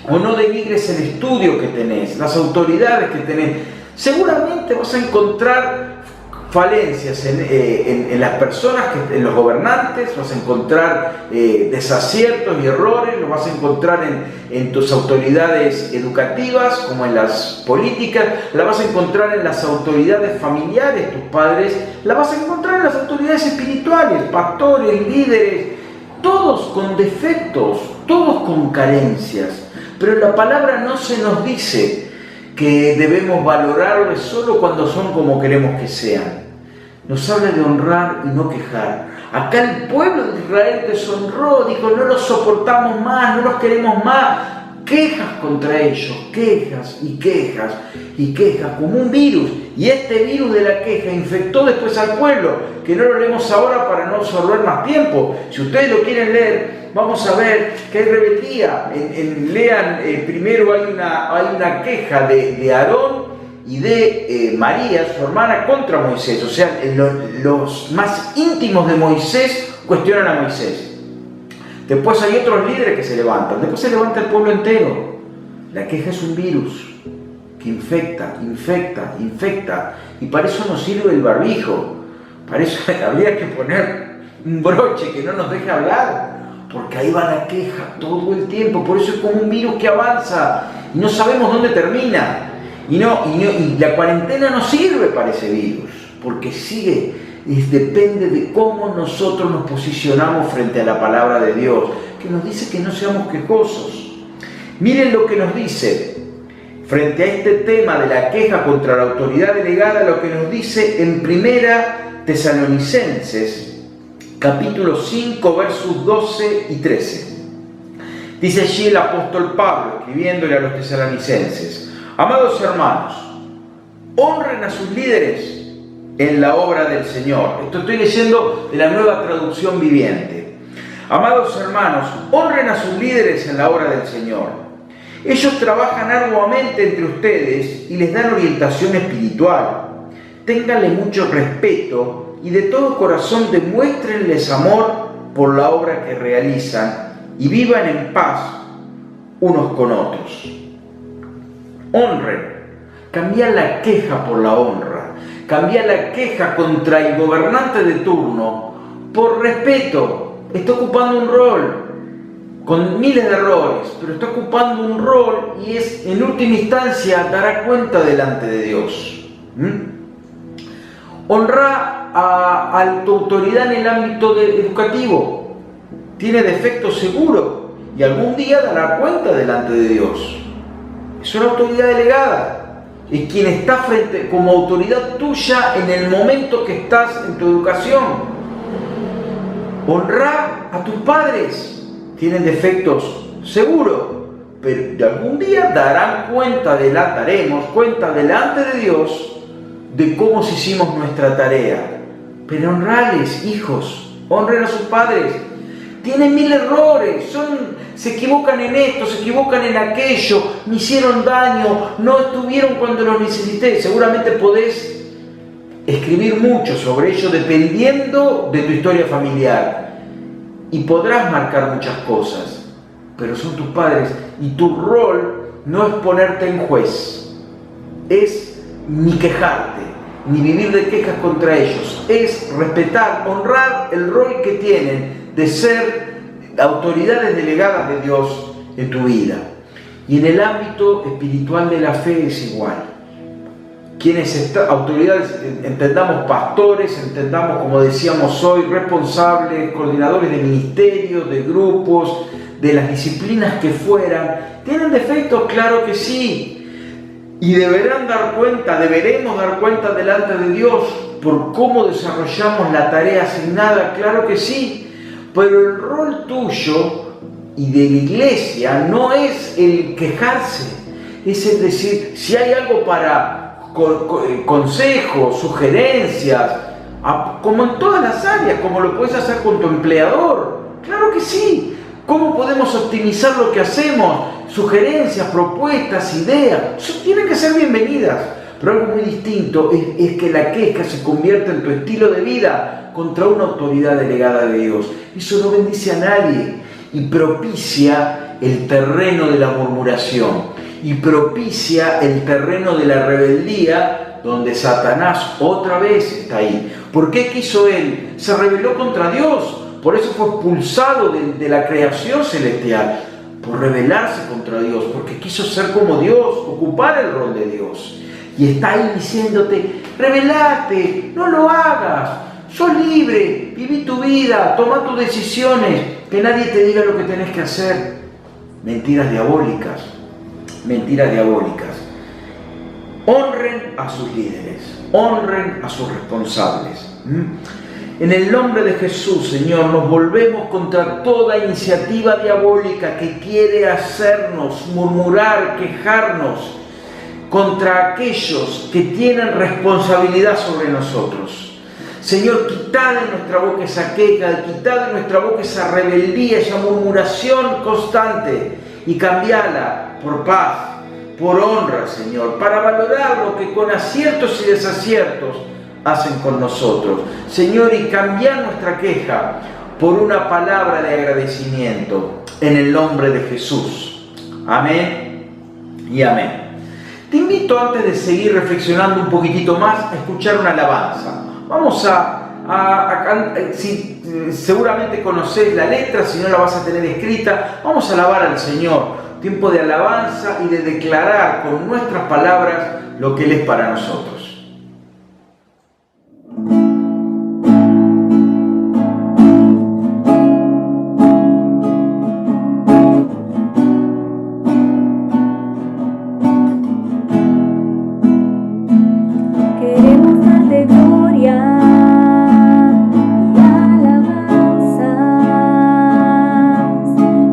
[SPEAKER 1] o no denigres el estudio que tenés, las autoridades que tenés. Seguramente vas a encontrar falencias en las personas, en los gobernantes, vas a encontrar desaciertos y errores, los vas a encontrar en tus autoridades educativas, como en las políticas, la vas a encontrar en las autoridades familiares, tus padres, la vas a encontrar en las autoridades espirituales, pastores, líderes, todos con defectos, todos con carencias, pero la palabra no se nos dice que debemos valorarles solo cuando son como queremos que sean. Nos habla de honrar y no quejar. Acá el pueblo de Israel deshonró, dijo, no los soportamos más, no los queremos más. Quejas contra ellos, quejas y quejas y quejas, como un virus. Y este virus de la queja infectó después al pueblo, que no lo leemos ahora para no absorber más tiempo. Si ustedes lo quieren leer, vamos a ver que hay rebeldía. Lean, primero hay una queja de Aarón y de María, su hermana, contra Moisés. O sea, los más íntimos de Moisés cuestionan a Moisés. Después hay otros líderes que se levantan. Después se levanta el pueblo entero. La queja es un virus que infecta. Y para eso nos sirve el barbijo. Para eso habría que poner un broche que no nos deje hablar. Porque ahí va la queja todo el tiempo. Por eso es como un virus que avanza y no sabemos dónde termina. Y la cuarentena no sirve para ese virus, porque depende de cómo nosotros nos posicionamos frente a la palabra de Dios, que nos dice que no seamos quejosos. Miren lo que nos dice frente a este tema de la queja contra la autoridad delegada, lo que nos dice en 1 Tesalonicenses, capítulo 5, versos 12 y 13. Dice allí el apóstol Pablo, escribiéndole a los tesalonicenses: amados hermanos, honren a sus líderes en la obra del Señor. Esto estoy leyendo de la Nueva Traducción Viviente. Amados hermanos, honren a sus líderes en la obra del Señor. Ellos trabajan arduamente entre ustedes y les dan orientación espiritual. Ténganle mucho respeto y de todo corazón demuéstrenles amor por la obra que realizan y vivan en paz unos con otros. Honren. Cambia la queja por la honra. Cambia la queja contra el gobernante de turno por respeto. Está ocupando un rol con miles de errores, pero está ocupando un rol y en última instancia dará cuenta delante de Dios. Honra a tu autoridad en el ámbito educativo. Tiene defectos seguro y algún día dará cuenta delante de Dios. Es una autoridad delegada. Es quien está como autoridad tuya en el momento que estás en tu educación. Honra a tus padres. Tienen defectos, seguro, pero algún día daremos cuenta delante de Dios de cómo hicimos nuestra tarea. Pero honrales, hijos, honren a sus padres. Tienen mil errores, se equivocan en esto, se equivocan en aquello, me hicieron daño, no estuvieron cuando los necesité. Seguramente podés escribir mucho sobre ello dependiendo de tu historia familiar y podrás marcar muchas cosas, pero son tus padres y tu rol no es ponerte en juez, es ni quejarte, ni vivir de quejas contra ellos, es respetar, honrar el rol que tienen de ser autoridades delegadas de Dios en tu vida. Y en el ámbito espiritual de la fe es igual. Autoridades, entendamos pastores, entendamos, como decíamos hoy, responsables, coordinadores de ministerios, de grupos, de las disciplinas que fueran, ¿tienen defectos? Claro que sí. Y deberemos dar cuenta delante de Dios por cómo desarrollamos la tarea asignada, claro que sí. Pero el rol tuyo y de la iglesia no es el quejarse, es decir, si hay algo para consejos, sugerencias, como en todas las áreas, como lo puedes hacer con tu empleador, claro que sí. ¿Cómo podemos optimizar lo que hacemos? Sugerencias, propuestas, ideas, eso tienen que ser bienvenidas. Pero algo muy distinto es que la queja se convierta en tu estilo de vida contra una autoridad delegada de Dios. Eso no bendice a nadie y propicia el terreno de la murmuración y propicia el terreno de la rebeldía donde Satanás otra vez está ahí. ¿Por qué quiso él? Se rebeló contra Dios, por eso fue expulsado de la creación celestial, por rebelarse contra Dios, porque quiso ser como Dios, ocupar el rol de Dios. Y está ahí diciéndote, rebelate, no lo hagas, sos libre, viví tu vida, toma tus decisiones, que nadie te diga lo que tenés que hacer. Mentiras diabólicas, mentiras diabólicas. Honren a sus líderes, honren a sus responsables. En el nombre de Jesús, Señor, nos volvemos contra toda iniciativa diabólica que quiere hacernos murmurar, quejarnos contra aquellos que tienen responsabilidad sobre nosotros. Señor, quitá de nuestra boca esa queja, quitá de nuestra boca esa rebeldía, esa murmuración constante y cambiala por paz, por honra, Señor, para valorar lo que con aciertos y desaciertos hacen con nosotros. Señor, y cambiar nuestra queja por una palabra de agradecimiento en el nombre de Jesús. Amén y amén. Te invito, antes de seguir reflexionando un poquitito más, a escuchar una alabanza. Vamos si seguramente conocés la letra, si no la vas a tener escrita, vamos a alabar al Señor. Tiempo de alabanza y de declarar con nuestras palabras lo que Él es para nosotros.
[SPEAKER 6] Queremos darte gloria y alabanzas.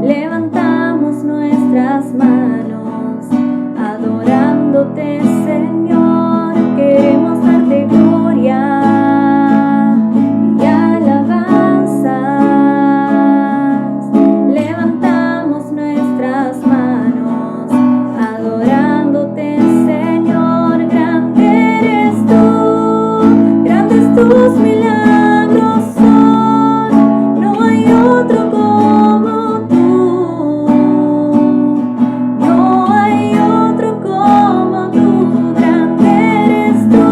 [SPEAKER 6] Levantamos nuestras manos adorándote, Señor. Queremos darte gloria y alabanzas. Levantamos nuestras manos adorándote, Señor. Grande eres tú, grandes tus milagros son, no hay otro como tú, no hay otro como tú. Grande eres tú,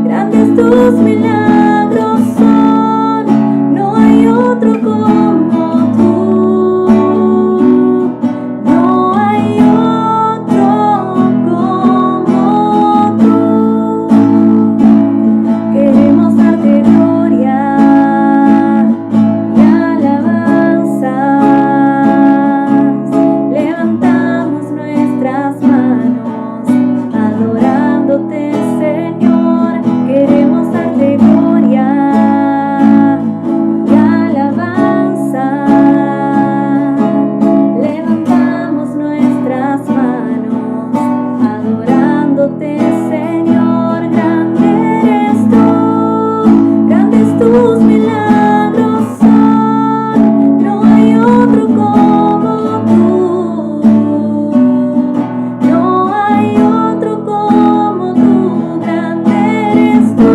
[SPEAKER 6] grandes tus milagros son, no hay otro como tú, no hay otro como tú. Queremos darte gloria y alabanzas. Levantamos nuestras manos adorándote, Señor. Queremos darte gloria y alabanzas. Levantamos nuestras manos adorándote, Señor. Grande eres tú, grandes tus milagros son, no hay otro como tú, no hay otro como tú. Grande eres tú,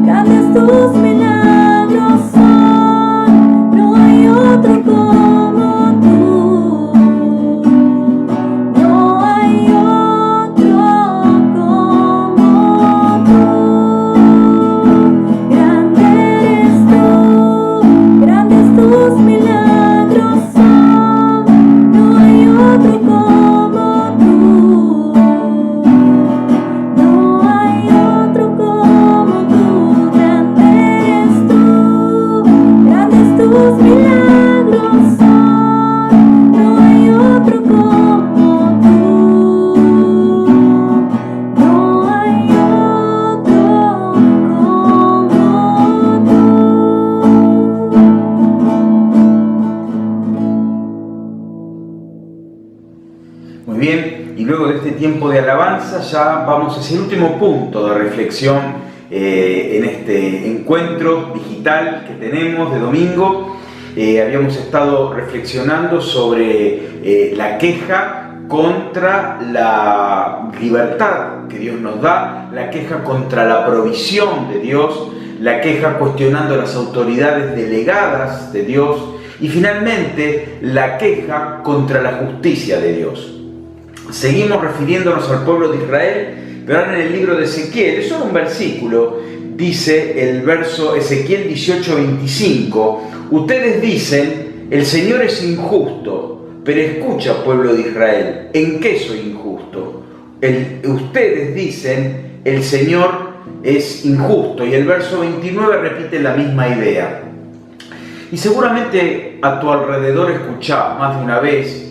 [SPEAKER 6] grandes tus milagros son, no hay otro como tú, no hay otro como tú. Grande eres tú, grandes tus milagros son, no hay otro como tú, no hay otro como tú. Grande eres tú, grandes tus milagros son, no hay otro como tú, no hay otro
[SPEAKER 1] Muy bien, y luego de este tiempo de alabanza ya vamos hacia el último punto de reflexión en este encuentro digital que tenemos de domingo. Habíamos estado reflexionando sobre la queja contra la libertad que Dios nos da, la queja contra la provisión de Dios, la queja cuestionando las autoridades delegadas de Dios y finalmente la queja contra la justicia de Dios. Seguimos refiriéndonos al pueblo de Israel, verán en el libro de Ezequiel, es solo un versículo, dice el verso Ezequiel 18:25, ustedes dicen, el Señor es injusto, pero escucha, pueblo de Israel, ¿en qué soy injusto? Ustedes dicen, el Señor es injusto, y el verso 29 repite la misma idea. Y seguramente a tu alrededor escuchás más de una vez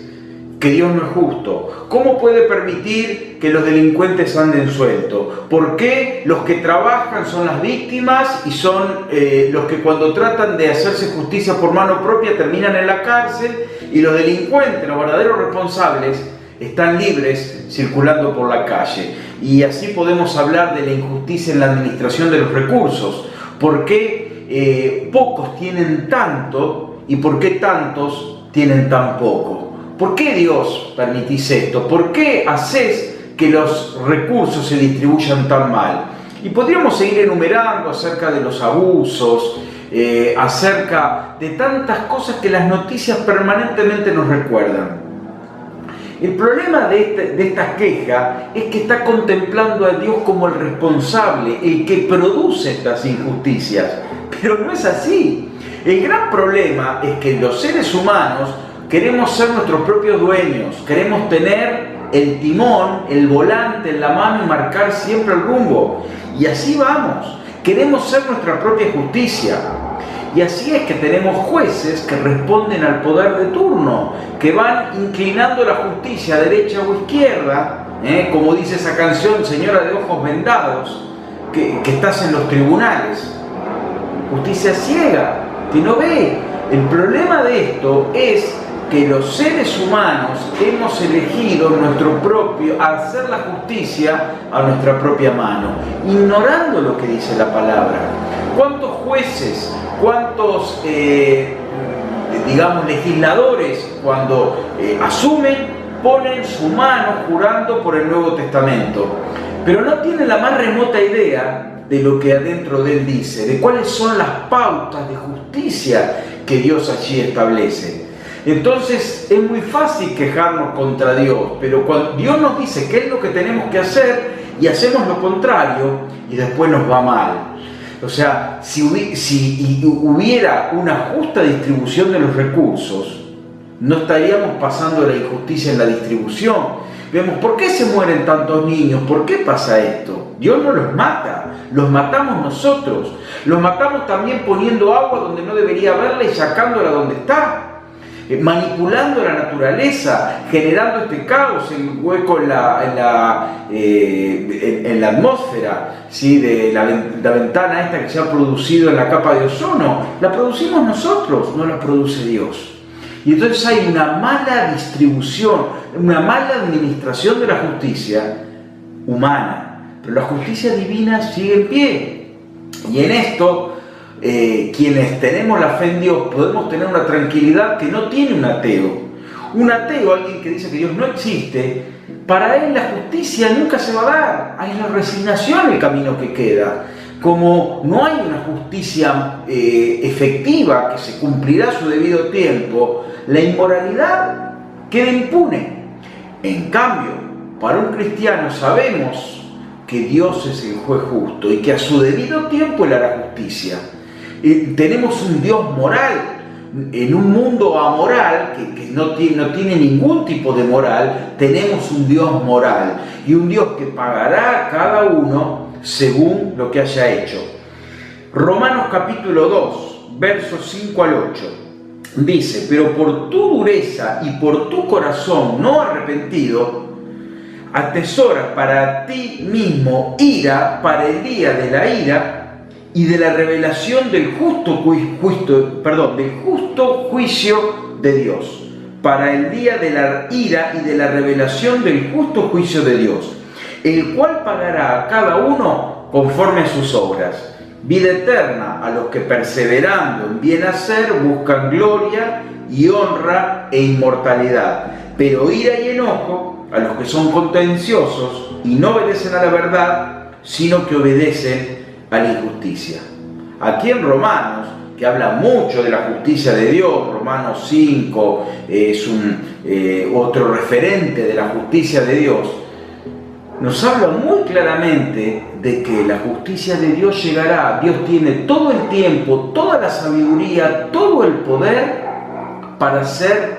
[SPEAKER 1] que Dios no es justo. ¿Cómo puede permitir que los delincuentes anden sueltos? ¿Por qué los que trabajan son las víctimas y son los que cuando tratan de hacerse justicia por mano propia terminan en la cárcel, y los delincuentes, los verdaderos responsables, están libres circulando por la calle? Y así podemos hablar de la injusticia en la administración de los recursos. ¿Por qué pocos tienen tanto y por qué tantos tienen tan poco? ¿Por qué, Dios, permitís esto? ¿Por qué haces que los recursos se distribuyan tan mal? Y podríamos seguir enumerando acerca de los abusos, acerca de tantas cosas que las noticias permanentemente nos recuerdan. El problema de esta queja es que está contemplando a Dios como el responsable, el que produce estas injusticias. Pero no es así. El gran problema es que los seres humanos queremos ser nuestros propios dueños, queremos tener el timón, el volante en la mano y marcar siempre el rumbo. Y así vamos, queremos ser nuestra propia justicia. Y así es que tenemos jueces que responden al poder de turno, que van inclinando la justicia a derecha o izquierda, como dice esa canción, Señora de ojos vendados, que estás en los tribunales. Justicia ciega, que no ve. El problema de esto es que los seres humanos hemos elegido hacer la justicia a nuestra propia mano, ignorando lo que dice la palabra. ¿Cuántos jueces, cuántos, legisladores, cuando asumen, ponen su mano jurando por el Nuevo Testamento, pero no tienen la más remota idea de lo que adentro de él dice, de cuáles son las pautas de justicia que Dios allí establece? Entonces es muy fácil quejarnos contra Dios, pero cuando Dios nos dice qué es lo que tenemos que hacer y hacemos lo contrario, y después nos va mal. O sea, si hubiera una justa distribución de los recursos, no estaríamos pasando la injusticia en la distribución. Vemos, ¿por qué se mueren tantos niños? ¿Por qué pasa esto? Dios no los mata, los matamos nosotros. Los matamos también poniendo agua donde no debería haberla y sacándola donde está. Manipulando la naturaleza, generando este caos, el hueco en la atmósfera, ¿sí? De la ventana esta que se ha producido en la capa de ozono, la producimos nosotros, no la produce Dios. Y entonces hay una mala distribución, una mala administración de la justicia humana, pero la justicia divina sigue en pie. Y en esto, quienes tenemos la fe en Dios podemos tener una tranquilidad que no tiene un ateo. Un ateo, alguien que dice que Dios no existe, para él la justicia nunca se va a dar. Hay la resignación el camino que queda. Como no hay una justicia efectiva que se cumplirá a su debido tiempo, la inmoralidad queda impune. En cambio, para un cristiano sabemos que Dios es el juez justo y que a su debido tiempo Él hará justicia. Tenemos un Dios moral en un mundo amoral que no tiene ningún tipo de moral. Tenemos un Dios moral y un Dios que pagará a cada uno según lo que haya hecho. Romanos capítulo 2, versos 5 al 8 dice: pero por tu dureza y por tu corazón no arrepentido, atesora para ti mismo ira para el día de la ira y de la revelación del justo juicio de Dios, para el día de la ira y de la revelación del justo juicio de Dios, el cual pagará a cada uno conforme a sus obras. Vida eterna a los que perseverando en bien hacer buscan gloria y honra e inmortalidad, pero ira y enojo a los que son contenciosos y no obedecen a la verdad, sino que obedecen a la injusticia. Aquí en Romanos, que habla mucho de la justicia de Dios, Romanos 5 es otro referente de la justicia de Dios, nos habla muy claramente de que la justicia de Dios llegará. Dios tiene todo el tiempo, toda la sabiduría, todo el poder para hacer,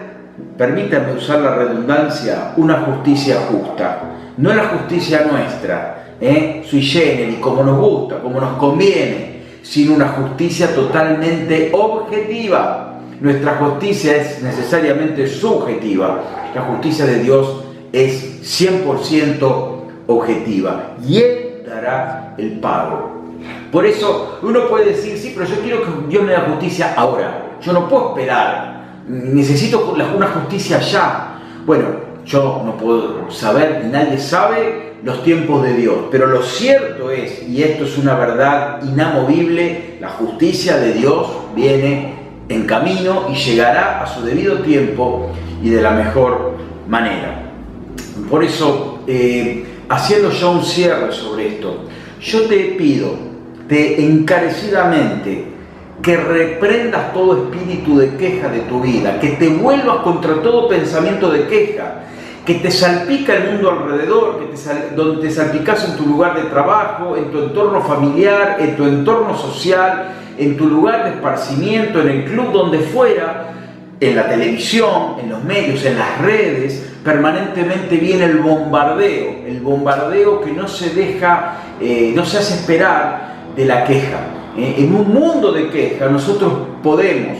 [SPEAKER 1] permítanme usar la redundancia, una justicia justa. No la justicia nuestra, sui generis, como nos gusta, como nos conviene, sino una justicia totalmente objetiva. Nuestra justicia es necesariamente subjetiva. La justicia de Dios es 100% objetiva. Y Él dará el pago. Por eso uno puede decir, sí, pero yo quiero que Dios me dé justicia ahora. Yo no puedo esperar. Necesito una justicia ya. Bueno, yo no puedo saber, ni nadie sabe los tiempos de Dios. Pero lo cierto es, y esto es una verdad inamovible, la justicia de Dios viene en camino y llegará a su debido tiempo y de la mejor manera. Por eso, haciendo ya un cierre sobre esto, yo te pido encarecidamente que reprendas todo espíritu de queja de tu vida, que te vuelvas contra todo pensamiento de queja, que te salpica el mundo alrededor, donde te salpicas en tu lugar de trabajo, en tu entorno familiar, en tu entorno social, en tu lugar de esparcimiento, en el club, donde fuera, en la televisión, en los medios, en las redes, permanentemente viene el bombardeo que no se deja, no se hace esperar de la queja. En un mundo de queja nosotros podemos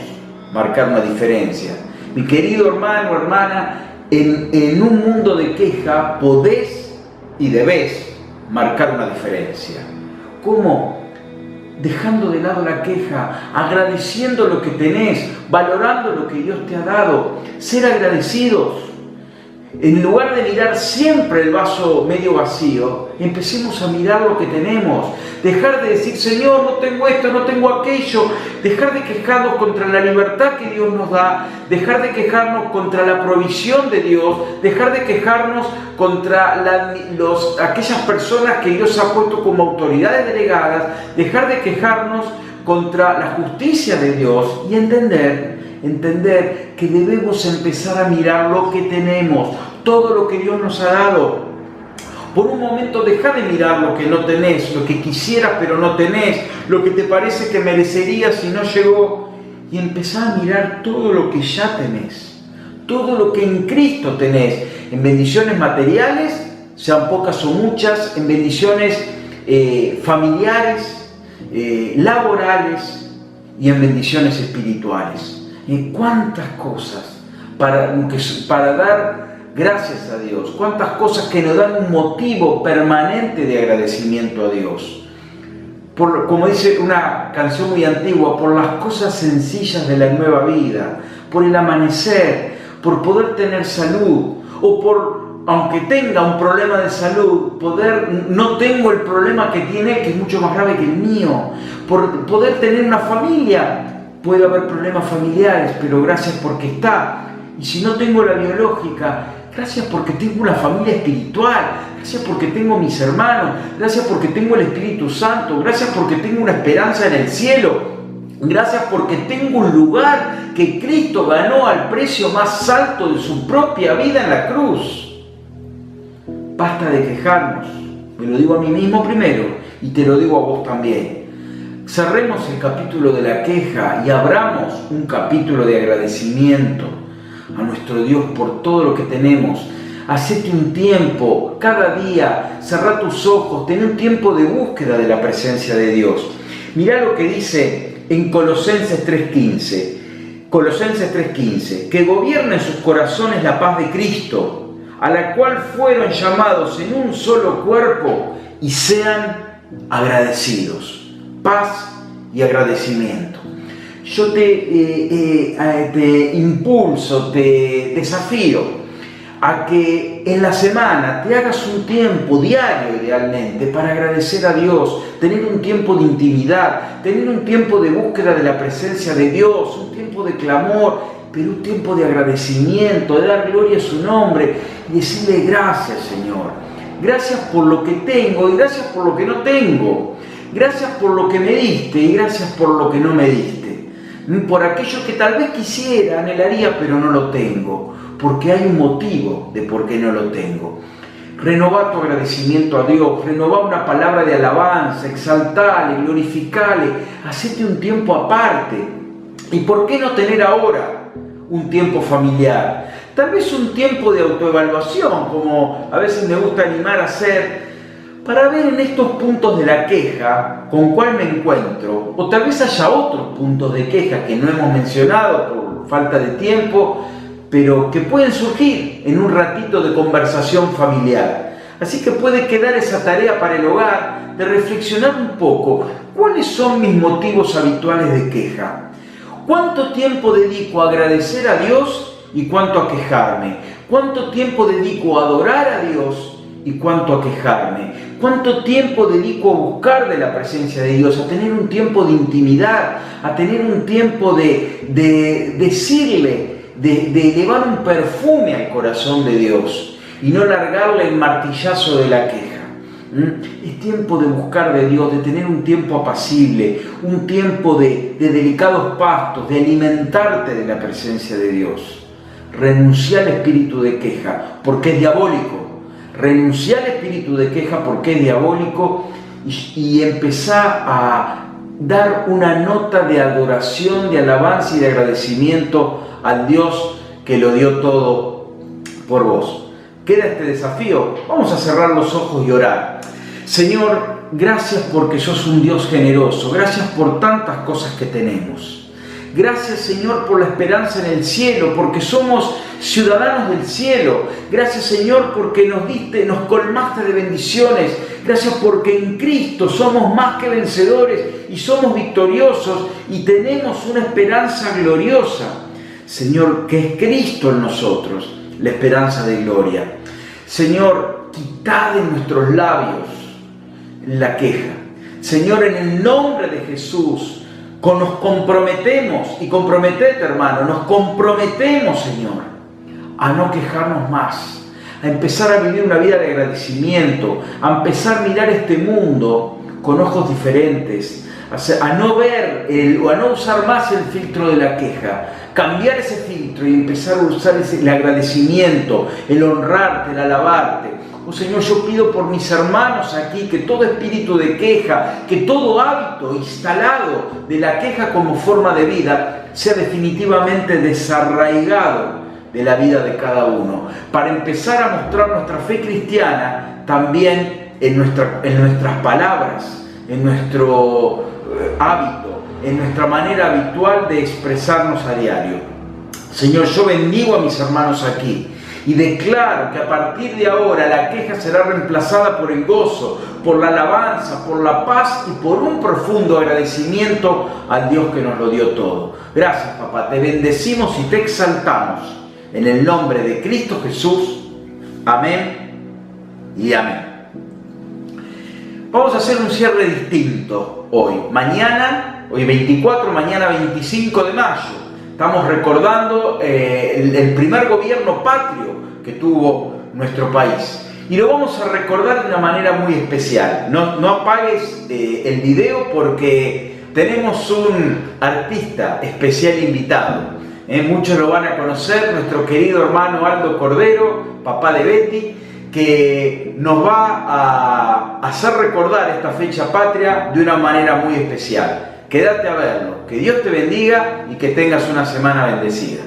[SPEAKER 1] marcar una diferencia. Mi querido hermano o hermana, en un mundo de queja podés y debés marcar una diferencia. ¿Cómo? Dejando de lado la queja, agradeciendo lo que tenés, valorando lo que Dios te ha dado, ser agradecidos. En lugar de mirar siempre el vaso medio vacío, empecemos a mirar lo que tenemos. Dejar de decir, Señor, no tengo esto, no tengo aquello. Dejar de quejarnos contra la libertad que Dios nos da. Dejar de quejarnos contra la provisión de Dios. Dejar de quejarnos contra aquellas personas que Dios ha puesto como autoridades delegadas. Dejar de quejarnos contra la justicia de Dios y entender que debemos empezar a mirar lo que tenemos, todo lo que Dios nos ha dado. Por un momento deja de mirar lo que no tenés, lo que quisieras pero no tenés, lo que te parece que merecerías y no llegó, y empezá a mirar todo lo que ya tenés, todo lo que en Cristo tenés, en bendiciones materiales, sean pocas o muchas, en bendiciones familiares, laborales y en bendiciones espirituales. ¿Cuántas cosas para dar gracias a Dios? ¿Cuántas cosas que nos dan un motivo permanente de agradecimiento a Dios? Como dice una canción muy antigua, por las cosas sencillas de la nueva vida, por el amanecer, por poder tener salud, o por, aunque tenga un problema de salud, no tengo el problema que tiene, que es mucho más grave que el mío, por poder tener una familia. Puede haber problemas familiares, pero gracias porque está. Y si no tengo la biológica, gracias porque tengo una familia espiritual. Gracias porque tengo mis hermanos. Gracias porque tengo el Espíritu Santo. Gracias porque tengo una esperanza en el cielo. Gracias porque tengo un lugar que Cristo ganó al precio más alto de su propia vida en la cruz. Basta de quejarnos. Me lo digo a mí mismo primero y te lo digo a vos también. Cerremos el capítulo de la queja y abramos un capítulo de agradecimiento a nuestro Dios por todo lo que tenemos. Hacete un tiempo, cada día, cerrá tus ojos, ten un tiempo de búsqueda de la presencia de Dios. Mirá lo que dice en Colosenses 3:15. Colosenses 3:15, que gobierne en sus corazones la paz de Cristo, a la cual fueron llamados en un solo cuerpo y sean agradecidos. Paz y agradecimiento. Yo te impulso, te desafío a que en la semana te hagas un tiempo diario idealmente para agradecer a Dios, tener un tiempo de intimidad, tener un tiempo de búsqueda de la presencia de Dios, un tiempo de clamor, pero un tiempo de agradecimiento, de dar gloria a su nombre y decirle gracias, Señor. Gracias por lo que tengo y gracias por lo que no tengo. Gracias por lo que me diste y gracias por lo que no me diste. Por aquello que tal vez quisiera, anhelaría, pero no lo tengo. Porque hay un motivo de por qué no lo tengo. Renová tu agradecimiento a Dios, renová una palabra de alabanza, exaltale, glorificale, hacete un tiempo aparte. ¿Y por qué no tener ahora un tiempo familiar? Tal vez un tiempo de autoevaluación, como a veces me gusta animar a hacer, para ver en estos puntos de la queja con cuál me encuentro, o tal vez haya otros puntos de queja que no hemos mencionado por falta de tiempo, pero que pueden surgir en un ratito de conversación familiar. Así que puede quedar esa tarea para el hogar de reflexionar un poco cuáles son mis motivos habituales de queja. ¿Cuánto tiempo dedico a agradecer a Dios y cuánto a quejarme? ¿Cuánto tiempo dedico a adorar a Dios y cuánto a quejarme? ¿Cuánto tiempo dedico a buscar de la presencia de Dios, a tener un tiempo de intimidad, a tener un tiempo de decirle, de elevar un perfume al corazón de Dios y no largarle el martillazo de la queja? Es tiempo de buscar de Dios, de tener un tiempo apacible, un tiempo de delicados pastos, de alimentarte de la presencia de Dios. Renuncia al espíritu de queja, porque es diabólico. Renuncia al espíritu de queja, porque es diabólico, y empezá a dar una nota de adoración, de alabanza y de agradecimiento al Dios que lo dio todo por vos. Queda este desafío. Vamos a cerrar los ojos y orar. Señor, gracias porque sos un Dios generoso. Gracias por tantas cosas que tenemos. Gracias, Señor, por la esperanza en el cielo, porque somos ciudadanos del cielo. Gracias, Señor, porque nos colmaste de bendiciones. Gracias porque en Cristo somos más que vencedores y somos victoriosos y tenemos una esperanza gloriosa. Señor, que es Cristo en nosotros, la esperanza de gloria. Señor, quitad de nuestros labios la queja. Señor, en el nombre de Jesús, nos comprometemos, y comprometete, hermano, nos comprometemos, Señor, a no quejarnos más, a empezar a vivir una vida de agradecimiento, a empezar a mirar este mundo con ojos diferentes, a no ver o a no usar más el filtro de la queja, cambiar ese filtro y empezar a usar el agradecimiento, el honrarte, el alabarte. Oh Señor, yo pido por mis hermanos aquí que todo espíritu de queja, que todo hábito instalado de la queja como forma de vida sea definitivamente desarraigado de la vida de cada uno, para empezar a mostrar nuestra fe cristiana también en nuestras palabras, en nuestro hábito, en nuestra manera habitual de expresarnos a diario. Señor, yo bendigo a mis hermanos aquí y declaro que a partir de ahora la queja será reemplazada por el gozo, por la alabanza, por la paz y por un profundo agradecimiento al Dios que nos lo dio todo. Gracias, papá, te bendecimos y te exaltamos en el nombre de Cristo Jesús. Amén y amén. Vamos a hacer un cierre distinto hoy. Hoy 24, mañana 25 de mayo. Estamos recordando el primer gobierno patrio que tuvo nuestro país. Y lo vamos a recordar de una manera muy especial. No apagues el video porque tenemos un artista especial invitado. Muchos lo van a conocer, nuestro querido hermano Aldo Cordero, papá de Betty, que nos va a hacer recordar esta fecha patria de una manera muy especial. Quédate a verlo. Que Dios te bendiga y que tengas una semana bendecida.